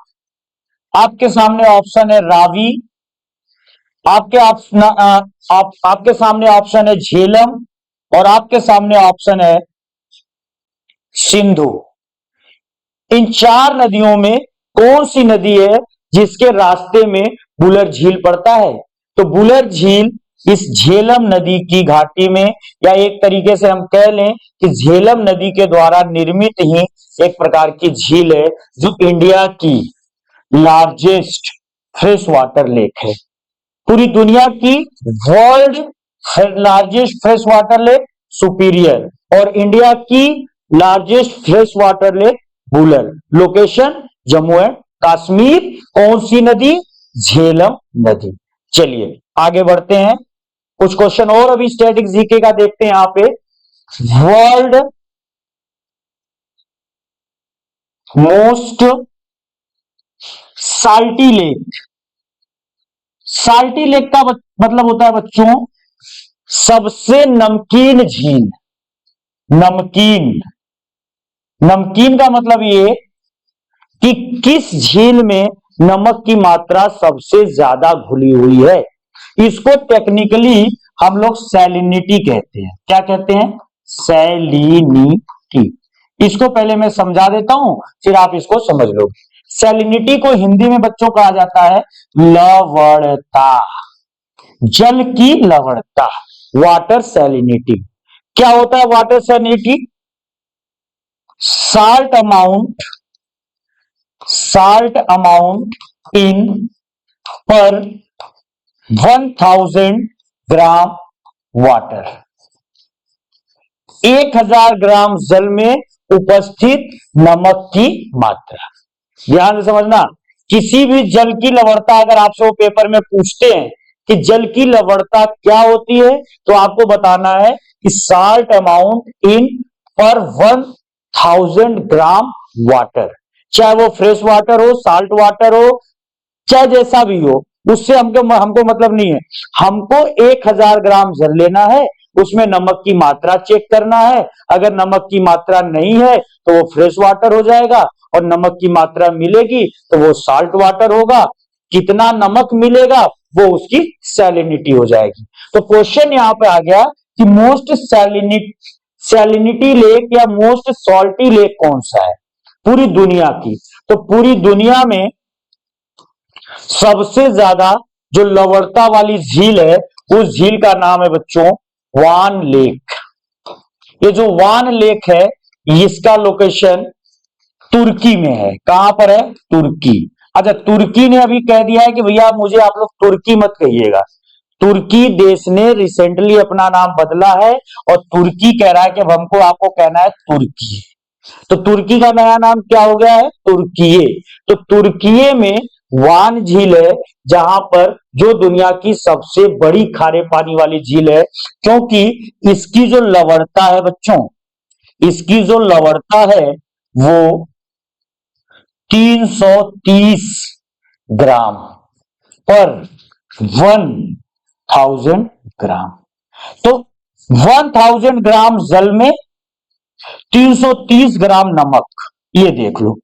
आपके सामने ऑप्शन है रावी, आपके सामने ऑप्शन है झेलम, और आपके सामने ऑप्शन है सिंधु। इन चार नदियों में कौन सी नदी है जिसके रास्ते में वूलर झील पड़ता है? तो वूलर झील इस झेलम नदी की घाटी में, या एक तरीके से हम कह लें कि झेलम नदी के द्वारा निर्मित ही एक प्रकार की झील है, जो इंडिया की लार्जेस्ट फ्रेश वाटर लेक है। पूरी दुनिया की world largest fresh water lake superior, और इंडिया की largest fresh water lake Wular. Location Jammu and Kashmir. कौन सी नदी? झेलम नदी। चलिए आगे बढ़ते हैं, कुछ क्वेश्चन और अभी स्टैटिक जीके का देखते हैं। यहां पे world most salty lake, salty lake का मतलब होता है बच्चों सबसे नमकीन झील। नमकीन, नमकीन का मतलब ये कि किस झील में नमक की मात्रा सबसे ज्यादा घुली हुई है। इसको टेक्निकली हम लोग सैलिनिटी कहते हैं। क्या कहते हैं? सैलिनिटी। इसको पहले मैं समझा देता हूं, फिर आप इसको समझ लो। सैलिनिटी को हिंदी में बच्चों कहा जाता है लवणता, जल की लवणता, वाटर सैलिनिटी। क्या होता है water salinity? Salt amount in पर 1000 ग्राम वाटर। 1000 ग्राम जल में उपस्थित नमक की मात्रा। ध्यान से समझना, किसी भी जल की लवणता अगर आपसे वो पेपर में पूछते हैं कि जल की लवणता क्या होती है, तो आपको बताना है कि साल्ट अमाउंट इन पर 1000 ग्राम वाटर, चाहे वो फ्रेश वाटर हो, साल्ट वाटर हो, चाहे जैसा भी हो, उससे हमको हमको मतलब नहीं है। हमको 1000 ग्राम जल लेना है, उसमें नमक की मात्रा चेक करना है। अगर नमक की मात्रा नहीं है तो वो फ्रेश वाटर हो जाएगा, और नमक की मात्रा मिलेगी तो वो साल्ट वाटर होगा। कितना नमक मिलेगा वो उसकी सैलिनिटी हो जाएगी। तो क्वेश्चन यहां पे आ गया कि मोस्ट सैलिनिटी लेक या मोस्ट सॉल्टी लेक कौन सा है पूरी दुनिया की। तो पूरी दुनिया में सबसे ज्यादा जो लवणता वाली झील है, उस झील का नाम है बच्चों वान लेक। ये जो वान लेक है, इसका लोकेशन तुर्की में है। कहां पर है? तुर्की। अच्छा, तुर्की ने अभी कह दिया है कि भैया मुझे आप लोग तुर्की मत कहिएगा। तुर्की देश ने रिसेंटली अपना नाम बदला है, और तुर्की कह रहा है कि अब हमको आपको कहना है तुर्की। तो तुर्की का नया नाम क्या हो गया है? तुर्कीये। तो तुर्कीये में वान झील है, जहां पर जो दुनिया की सबसे बड़ी खारे पानी वाली झील है, क्योंकि इसकी जो लवणता है बच्चों, इसकी जो लवणता है वो 330 ग्राम पर 1000 ग्राम। तो 1000 ग्राम जल में 330 ग्राम नमक, ये देख लो।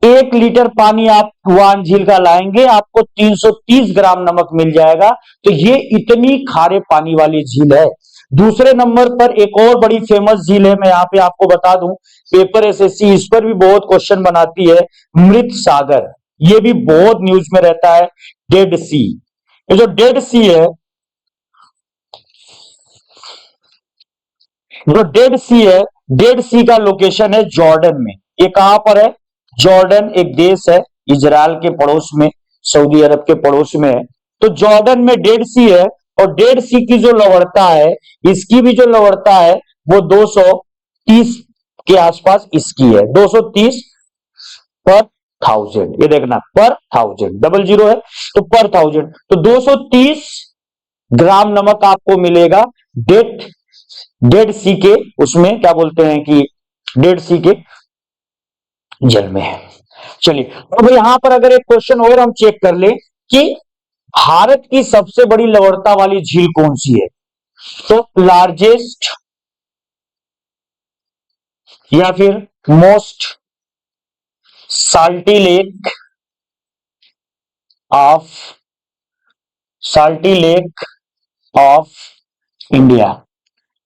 1 लीटर पानी आप वान झील का लाएंगे, आपको 330 ग्राम नमक मिल जाएगा। तो ये इतनी खारे पानी वाली झील है। दूसरे नंबर पर एक और बड़ी फेमस झील है, मैं यहां पे आपको बता दूं, पेपर एसएससी इस पर भी बहुत क्वेश्चन बनाती है, मृत सागर। ये भी बहुत न्यूज में रहता है। डेड सी, ये जो डेड सी है, जो डेड सी है, डेड सी का लोकेशन है जॉर्डन में। ये कहां पर है? जॉर्डन एक देश है इजराइल के पड़ोस में, सऊदी अरब के पड़ोस में है। तो जॉर्डन में डेड सी है, और डेड सी की जो लवणता है, इसकी भी जो लवणता है वो 230 के आसपास इसकी है। 230 पर 1000, ये देखना पर 1000, 00 है तो पर 1000। तो 230 ग्राम नमक आपको मिलेगा डेड डेड सी के, उसमें क्या बोलते हैं कि डेड सी के जल में है। चलिए, अब यहां पर अगर एक क्वेश्चन और हम चेक कर ले कि भारत की सबसे बड़ी लवणता वाली झील कौन सी है, तो लार्जेस्ट या फिर most salty lake of India.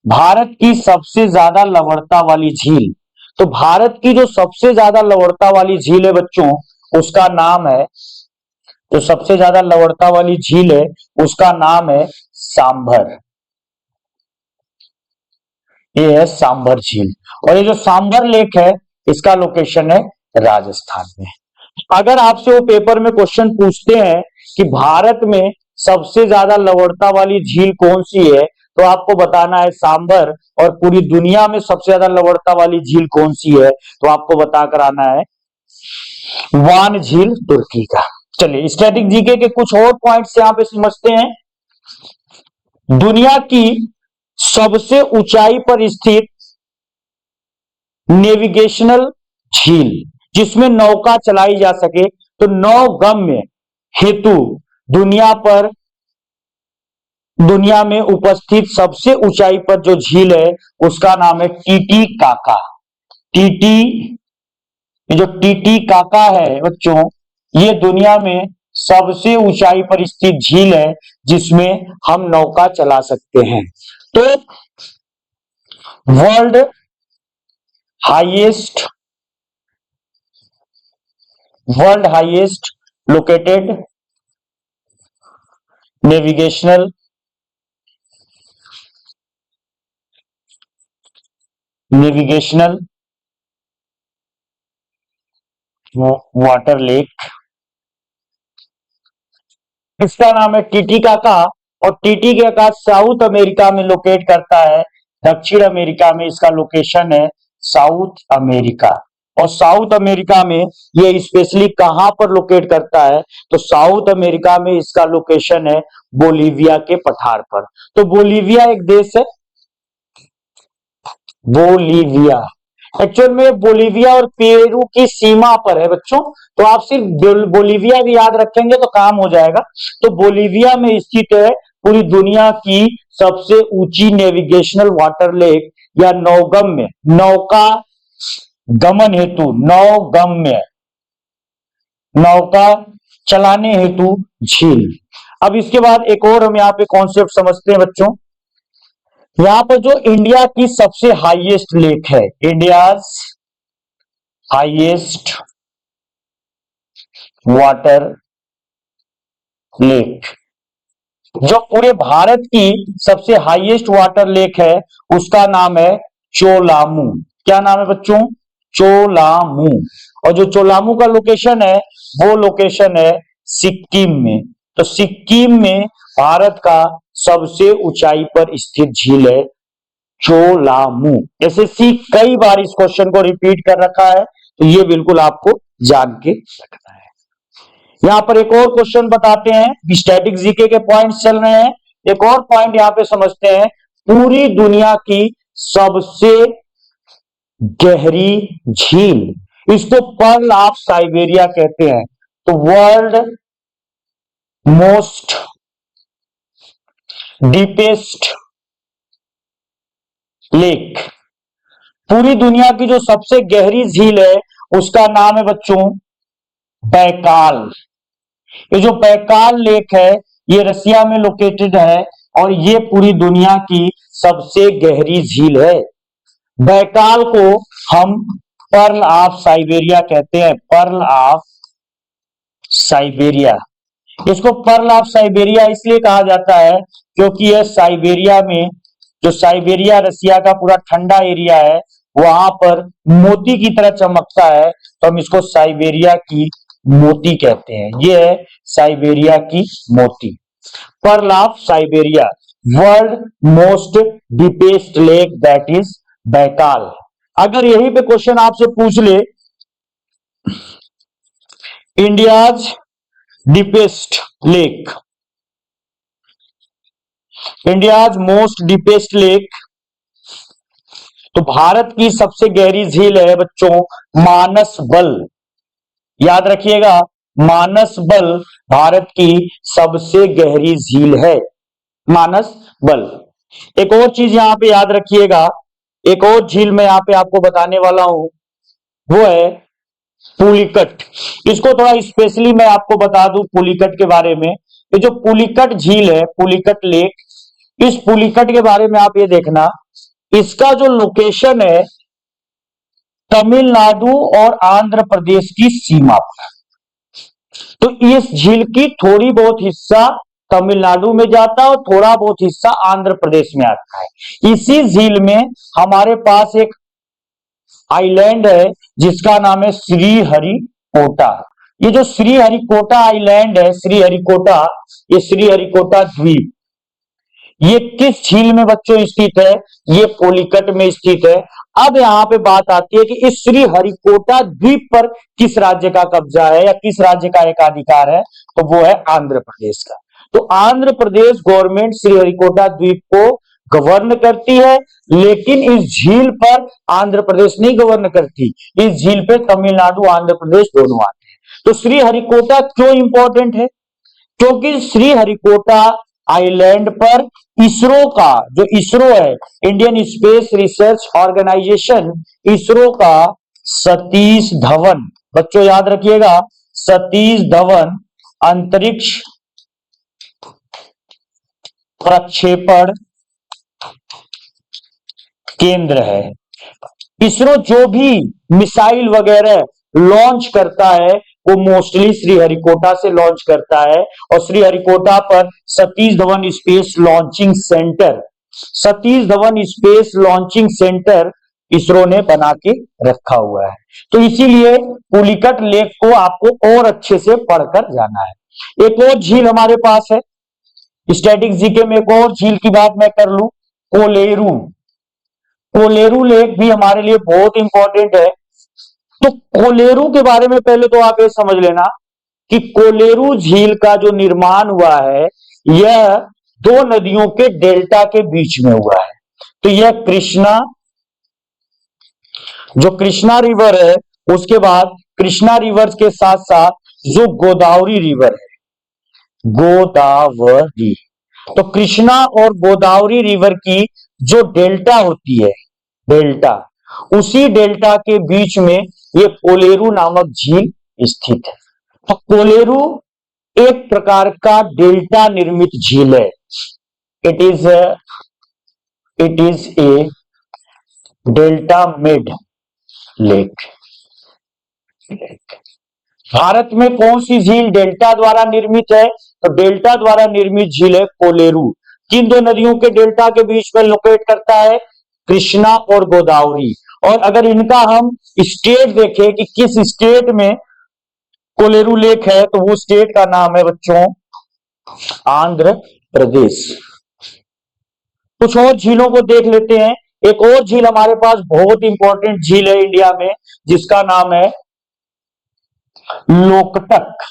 Bharat की सबसे ज्यादा लवणता वाली झील, तो भारत की जो सबसे ज्यादा लवणता वाली झील है बच्चों, उसका नाम है, जो सबसे ज्यादा लवणता वाली झील है उसका नाम है सांभर। ये है सांभर झील, और ये जो सांभर लेक है इसका लोकेशन है राजस्थान में। अगर आपसे वो पेपर में क्वेश्चन पूछते हैं कि भारत में सबसे ज्यादा लवणता वाली झील कौन सी है, तो आपको बताना है सांभर। और पूरी दुनिया में सबसे ज्यादा लवणता वाली झील कौन सी है, तो आपको बता कर आना है वान झील तुर्की का। चलिए, स्टैटिक जीके के कुछ और पॉइंट्स यहां पे समझते हैं। दुनिया की सबसे ऊंचाई पर स्थित नेविगेशनल झील जिसमें नौका चलाई जा सके, तो नौगम्य हेतु दुनिया में उपस्थित सबसे ऊंचाई पर जो झील है उसका नाम है टीटीकाका। जो टीटीकाका है बच्चों, ये दुनिया में सबसे ऊंचाई पर स्थित झील है जिसमें हम नौका चला सकते हैं। तो world highest located navigational water lake, इसका नाम है टीटीकाका। और टीटीकाका साउथ अमेरिका में लोकेट करता है, दक्षिण अमेरिका में इसका लोकेशन है साउथ अमेरिका। और साउथ अमेरिका में ये स्पेशली कहां पर लोकेट करता है, तो साउथ अमेरिका में इसका लोकेशन है बोलीविया के पठार पर। तो बोलीविया एक देश है, बोलीविया एक्चुअल में बोलीविया और पेरू की सीमा पर है बच्चों। तो आप सिर्फ बोलीविया भी याद रखेंगे तो काम हो जाएगा। तो बोलीविया में स्थित है पूरी दुनिया की सबसे ऊंची नेविगेशनल वाटर लेक या नौगम्य, नौका गमन हेतु, नौगम्य, नौका चलाने हेतु झील। अब इसके बाद एक और हम यहाँ पे कॉन्सेप्ट समझते हैं बच्चों। यहां पर जो इंडिया की सबसे हाईएस्ट लेक है, इंडियाज हाईएस्ट वाटर लेक, जो पूरे भारत की सबसे हाईएस्ट वाटर लेक है उसका नाम है चोलामू। क्या नाम है बच्चों? चोलामू। और जो चोलामू का लोकेशन है वो लोकेशन है सिक्किम में। तो सिक्किम में भारत का सबसे ऊंचाई पर स्थित झील है चोलामू। एसएससी कई बार इस क्वेश्चन को रिपीट कर रखा है, तो ये बिल्कुल आपको जान के रखना है। यहां पर एक और क्वेश्चन बताते हैं, स्टैटिक जीके के पॉइंट्स चल रहे हैं। एक और पॉइंट यहां पे समझते हैं, पूरी दुनिया की सबसे गहरी झील, इसको पर्ल ऑफ साइबेरिया कहते हैं। तो वर्ल्ड मोस्ट डीपेस्ट लेक, पूरी दुनिया की जो सबसे गहरी झील है उसका नाम है बच्चों बैकाल। ये जो बैकाल लेक है ये रसिया में लोकेटेड है और ये पूरी दुनिया की सबसे गहरी झील है। बैकाल को हम पर्ल ऑफ साइबेरिया कहते हैं, पर्ल ऑफ साइबेरिया। इसको पर्ल ऑफ साइबेरिया इसलिए कहा जाता है क्योंकि यह साइबेरिया में, जो साइबेरिया रसिया का पूरा ठंडा एरिया है, वहां पर मोती की तरह चमकता है, तो हम इसको साइबेरिया की मोती कहते हैं। ये है साइबेरिया की मोती। Pearl of Siberia, world most deepest lake that is Baikal. अगर यहीं पे क्वेश्चन आपसे पूछ ले, India's deepest lake, India's most deepest lake, तो भारत की सबसे गहरी झील है बच्चों मानस बल। याद रखिएगा, मानस बल भारत की सबसे गहरी झील है, मानस बल। एक और चीज यहां पे याद रखिएगा, एक और झील मैं यहां पे आपको बताने वाला हूं, वो है पुलिकट। इसको थोड़ा स्पेशली मैं आपको बता दूं पुलिकट के बारे में। ये जो पुलिकट झील है, पुलिकट लेक, इस पुलिकट के बारे में आप ये देखना, इसका जो लोकेशन है तमिलनाडु और आंध्र प्रदेश की सीमा पर। तो इस झील की थोड़ी बहुत हिस्सा तमिलनाडु में जाता है और थोड़ा बहुत हिस्सा आंध्र प्रदेश में आता है। इसी झील में हमारे पास एक आइलैंड है जिसका नाम है श्रीहरिकोटा। ये जो श्रीहरिकोटा आइलैंड है, श्रीहरिकोटा, ये श्रीहरिकोटा द्वीप, ये किस झील में बच्चों स्थित है? ये पुलिकट में स्थित है। अब यहां पे बात आती है कि इस श्रीहरिकोटा द्वीप पर किस राज्य का कब्जा है या किस राज्य का एकाधिकार है? तो वो है आंध्र प्रदेश का। तो आंध्र प्रदेश गवर्नमेंट श्रीहरिकोटा द्वीप को गवर्न करती है, लेकिन इस झील पर आंध्र प्रदेश नहीं गवर्न करती। इस झील पे तमिलनाडु आंध्र प्रदेश दोनों आते हैं। तो श्रीहरिकोटा क्यों इंपॉर्टेंट है? क्योंकि श्रीहरिकोटा आइलैंड पर इसरो का, जो इसरो है, Indian space research organisation, ISRO का सतीश धवन, बच्चों याद रखिएगा, सतीश धवन अंतरिक्ष प्रक्षेपण केंद्र है। इसरो जो भी मिसाइल वगैरह लॉन्च करता है वो मोस्टली श्रीहरिकोटा से लॉन्च करता है। और श्रीहरिकोटा पर Satish Dhawan space launching centre, Satish Dhawan space launching centre ISRO ने बना के रखा हुआ है। तो इसीलिए पुलिकट लेक को आपको और अच्छे से पढ़कर जाना है। एक और झील हमारे पास है, स्टैटिक जीके में एक और झील की बात मैं कर लूं, कोलेरू। कोलेरू लेक भी हमारे लिए बहुत इंपॉर्टेंट है। तो कोलेरू के बारे में पहले तो आप ये समझ लेना कि कोलेरू झील का जो निर्माण हुआ है यह दो नदियों के डेल्टा के बीच में हुआ है। तो यह कृष्णा, जो कृष्णा रिवर है, उसके बाद कृष्णा रिवर के साथ साथ जो गोदावरी रिवर है, गोदावरी, तो कृष्णा और गोदावरी रिवर की जो डेल्टा होती है, डेल्टा, उसी डेल्टा के बीच में ये कोलेरू नामक झील स्थित है। तो कोलेरू एक प्रकार का डेल्टा निर्मित झील है। It is a delta made lake. Bharat में कौन सी झील डेल्टा द्वारा निर्मित है? तो डेल्टा द्वारा निर्मित झील है कोलेरू। किन दो नदियों के डेल्टा के बीच में लोकेट करता है? कृष्णा और गोदावरी। और अगर इनका हम स्टेट देखें कि किस स्टेट में कोलेरू लेक है, तो वो स्टेट का नाम है बच्चों आंध्र प्रदेश। कुछ और झीलों को देख लेते हैं। एक और झील हमारे पास बहुत इंपॉर्टेंट झील है इंडिया में, जिसका नाम है लोकटक।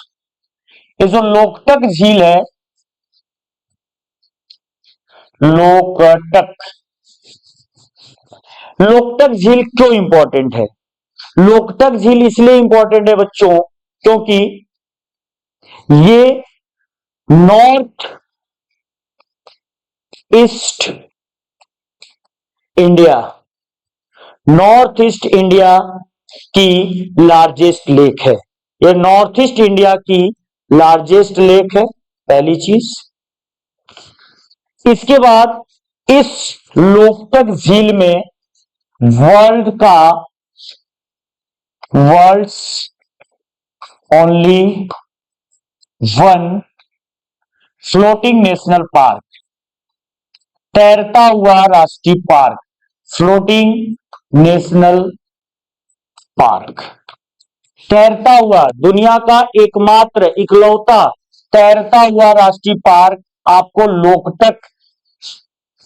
ये जो लोकटक झील है, लोकटक, लोकटक झील क्यों इंपॉर्टेंट है? लोकटक झील इसलिए इंपॉर्टेंट है बच्चों क्योंकि ये north east India, north east India की लार्जेस्ट लेक है। ये नॉर्थ ईस्ट इंडिया की लार्जेस्ट लेक है, पहली चीज। इसके बाद इस लोकटक झील में world's only one floating national park, तैरता हुआ राष्ट्रीय पार्क, फ्लोटिंग नेशनल पार्क, तैरता हुआ, दुनिया का एकमात्र इकलौता तैरता हुआ राष्ट्रीय पार्क आपको लोकटक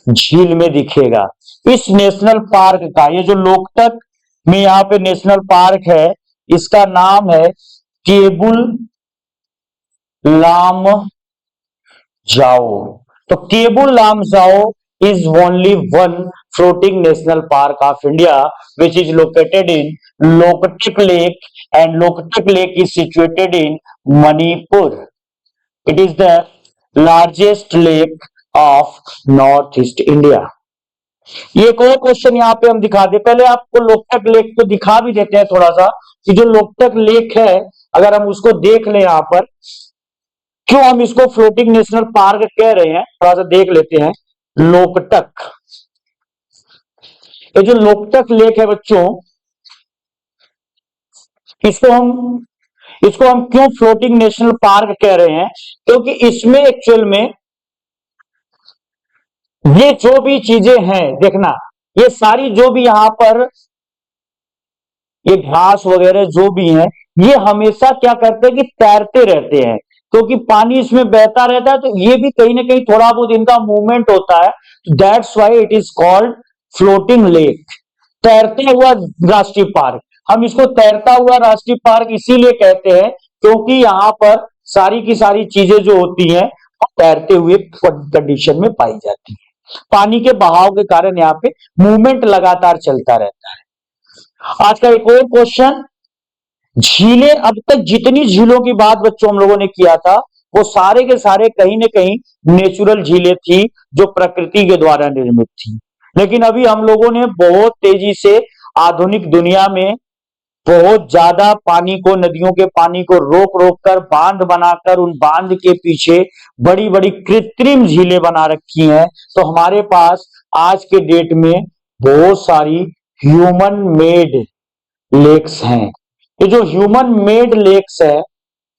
झील में दिखेगा। इस नेशनल पार्क का, ये जो लोकटक में यहाँ पे नेशनल पार्क है, इसका नाम है केबुल लामजाओ। तो Keibul Lamjao is only one floating national park of India, which is located in Loktak Lake, and Loktak Lake is situated in Manipur. It is the largest lake of Northeast India. ये एक और question यहाँ पे हम दिखा दे, पहले आपको लोकटक लेक को दिखा भी देते हैं थोड़ा सा, कि जो लोकटक लेक है अगर हम उसको देख लें यहाँ पर, क्यों हम इसको फ्लोटिंग नेशनल पार्क कह रहे हैं, थोड़ा सा देख लेते हैं। लोकटक, ये जो लोकटक लेक है बच्चों, इसको हम क्यों फ्लोटिंग नेशनल पार्क कह रहे हैं? क्योंकि इसमें एक्चुअल में ये जो भी चीजें हैं, देखना, ये सारी जो भी यहां पर ये घास वगैरह जो भी है, ये हमेशा क्या करते हैं कि तैरते रहते हैं, क्योंकि पानी इसमें बहता रहता है, तो ये भी कहीं ना कहीं थोड़ा बहुत इनका मूवमेंट होता है। That's why it is called floating lake, तैरता हुआ राष्ट्रीय पार्क। हम इसको तैरता हुआ राष्ट्रीय पार्क इसीलिए कहते हैं क्योंकि यहाँ पर सारी की सारी चीजें जो होती हैं वो तैरते हुए कंडीशन में पाई जाती है। पानी के बहाव के कारण यहाँ पे मूवमेंट लगातार चलता रहता है। आज का एक और क्वेश्चन, झीलें, अब तक जितनी झीलों की बात बच्चों हम लोगों ने किया था वो सारे के सारे कहीं ना कहीं नेचुरल झीलें थी जो प्रकृति के द्वारा निर्मित थी। लेकिन अभी हम लोगों ने बहुत तेजी से आधुनिक दुनिया में बहुत ज्यादा पानी को, नदियों के पानी को रोक रोक कर बांध बनाकर उन बांध के पीछे बड़ी बड़ी कृत्रिम झीलें बना रखी हैं। तो हमारे पास आज के डेट में बहुत सारी ह्यूमन मेड लेक्स हैं। ये जो ह्यूमन मेड लेक्स है,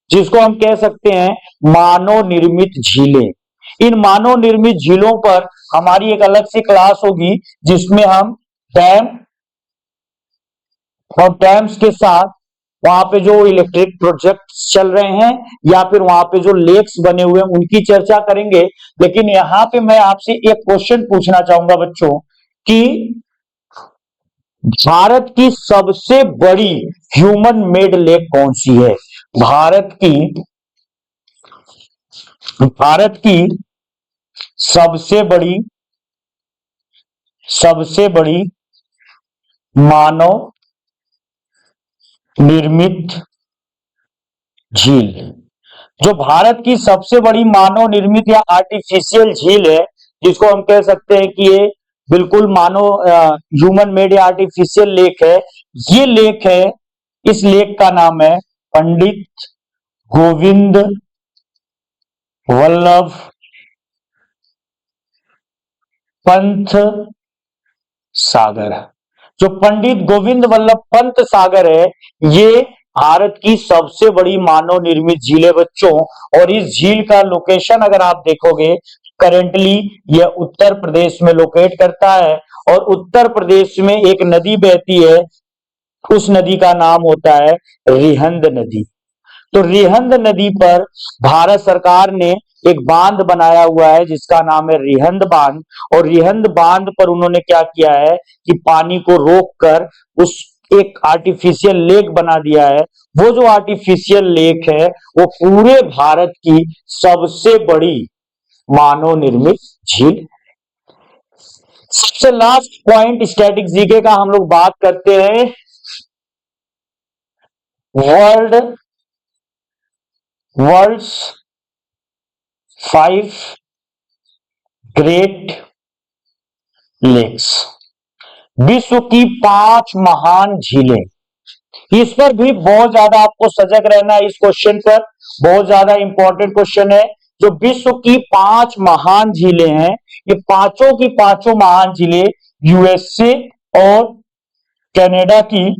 जिसको हम कह सकते हैं मानव निर्मित झीलें, इन मानव निर्मित झीलों पर हमारी एक अलग सी क्लास होगी जिसमें हम डैम और डैम्स के साथ वहां पे जो इलेक्ट्रिक प्रोजेक्ट चल रहे हैं या फिर वहां पे जो लेक्स बने हुए हैं उनकी चर्चा करेंगे। लेकिन यहाँ पे मैं आपसे एक क्वेश्चन पूछना चाहूंगा बच्चों कि भारत की सबसे बड़ी ह्यूमन मेड लेक कौन सी है? भारत की सबसे बड़ी मानव निर्मित झील। जो भारत की सबसे बड़ी मानव निर्मित या आर्टिफिशियल झील है, जिसको हम कह सकते हैं कि ये बिल्कुल मानव ह्यूमन मेड या आर्टिफिशियल लेक है, ये लेक है, इस लेक का नाम है पंडित गोविंद वल्लभ पंत सागर। जो पंडित गोविंद वल्लभ पंत सागर है, ये भारत की सबसे बड़ी मानव निर्मित झील है बच्चों। और इस झील का लोकेशन अगर आप देखोगे, करेंटली यह उत्तर प्रदेश में लोकेट करता है। और उत्तर प्रदेश में एक नदी बहती है, उस नदी का नाम होता है रिहंद नदी। तो रिहंद नदी पर भारत सरकार ने एक बांध बनाया हुआ है जिसका नाम है रिहंद बांध। और रिहंद बांध पर उन्होंने क्या किया है कि पानी को रोककर उस एक आर्टिफिशियल लेक बना दिया है। वो जो आर्टिफिशियल लेक है वो पूरे भारत की सबसे बड़ी मानव निर्मित झील। सबसे लास्ट पॉइंट स्टैटिक जीके का हम लोग बात करते हैं। वर्ल्ड्स 5 ग्रेट लेक्स, विश्व की 5 महान झीलें। इस पर भी बहुत ज्यादा आपको सजग रहना है। इस क्वेश्चन पर बहुत ज्यादा इंपॉर्टेंट क्वेश्चन है। जो विश्व की 5 महान झीलें हैं, ये पांचों की पांचों महान झीलें यूएसए और कनाडा की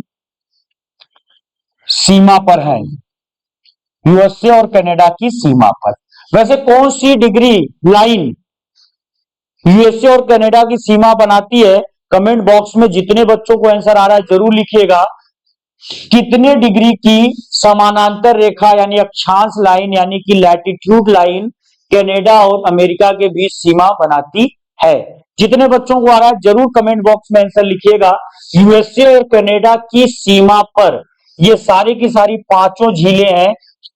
सीमा पर है। यूएसए और कनाडा की सीमा पर। वैसे कौन सी डिग्री लाइन यूएसए और कनाडा की सीमा बनाती है? कमेंट बॉक्स में जितने बच्चों को आंसर आ रहा है जरूर लिखिएगा। कितने डिग्री की समानांतर रेखा यानी अक्षांश लाइन यानी कि लैटिट्यूड लाइन कनाडा और अमेरिका के बीच सीमा बनाती है? जितने बच्चों को आ रहा है जरूर कमेंट बॉक्स में आंसर लिखिएगा। यूएसए और कनाडा की सीमा पर ये सारी की सारी पांचों झीलें हैं।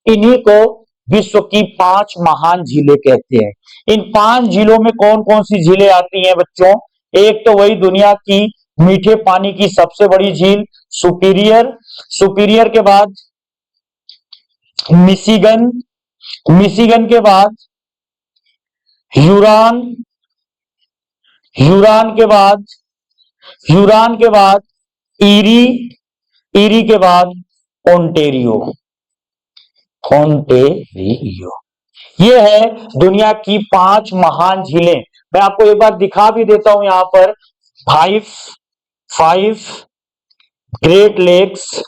इन्हीं को विश्व की 5 महान झीलें कहते हैं। इन 5 झीलों में कौन कौन सी झीलें आती हैं बच्चों? एक तो वही दुनिया की मीठे पानी की सबसे बड़ी झील सुपीरियर, सुपीरियर के बाद मिशिगन, मिशिगन के बाद ह्यूरॉन, ह्यूरॉन के बाद ह्यूरॉन के बाद ईरी, ईरी के बाद ओंटेरियो, ओंटेरियो। ये है दुनिया की 5 महान झीलें। मैं आपको एक बार दिखा भी देता हूं यहां पर। 5 ग्रेट लेक्स,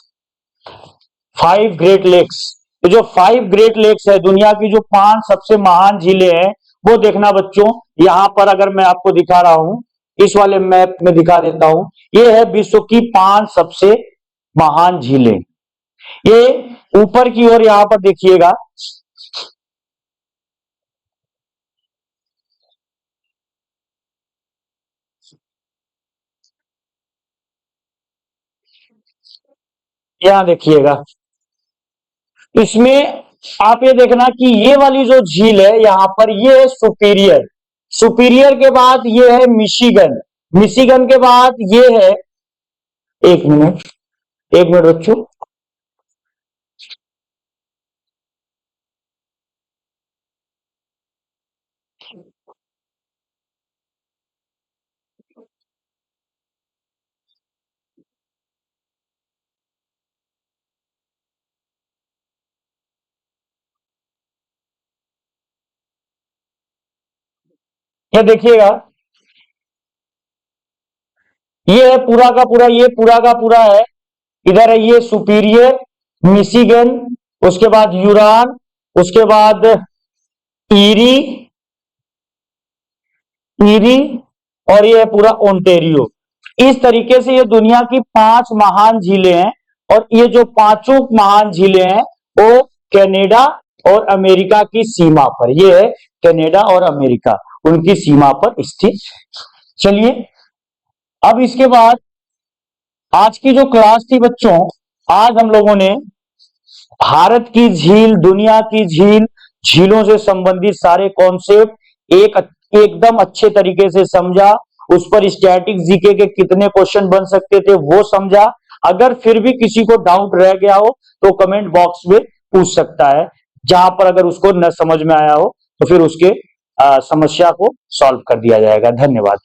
5 ग्रेट लेक्स। तो जो 5 ग्रेट लेक्स है, दुनिया की जो 5 सबसे महान झीलें हैं, वो देखना बच्चों। यहां पर अगर मैं आपको दिखा रहा हूं, इस वाले मैप में दिखा देता हूं। ये है विश्व की 5 सबसे महान झीलें। ये ऊपर की ओर यहां पर देखिएगा, यहां देखिएगा। इसमें आप ये देखना कि ये वाली जो झील है यहां पर, ये है सुपीरियर, सुपीरियर के बाद ये है मिशिगन, मिशिगन के बाद ये है, एक मिनट, एक मिनट बच्चों, ये देखिएगा, ये है पूरा का पूरा, ये पूरा का पूरा है। इधर है ये सुपीरियर, मिशिगन, उसके बाद यूरान, उसके बाद ईरी, ईरी, और ये है पूरा ओंटेरियो। इस तरीके से ये दुनिया की 5 महान झीलें हैं। और ये जो पांचों महान झीलें हैं वो कनाडा और अमेरिका की सीमा पर, ये है कनाडा और अमेरिका, उनकी सीमा पर स्थित। चलिए अब इसके बाद आज की जो क्लास थी बच्चों, आज हम लोगों ने भारत की झील, दुनिया की झील, झीलों से संबंधित सारे कॉन्सेप्ट एकदम अच्छे तरीके से समझा। उस पर स्टैटिक जीके के कितने क्वेश्चन बन सकते थे वो समझा। अगर फिर भी किसी को डाउट रह गया हो तो कमेंट बॉक्स में पूछ सकता है, जहां पर अगर उसको न समझ में आया हो तो फिर उसके समस्या को सॉल्व कर दिया जाएगा। धन्यवाद।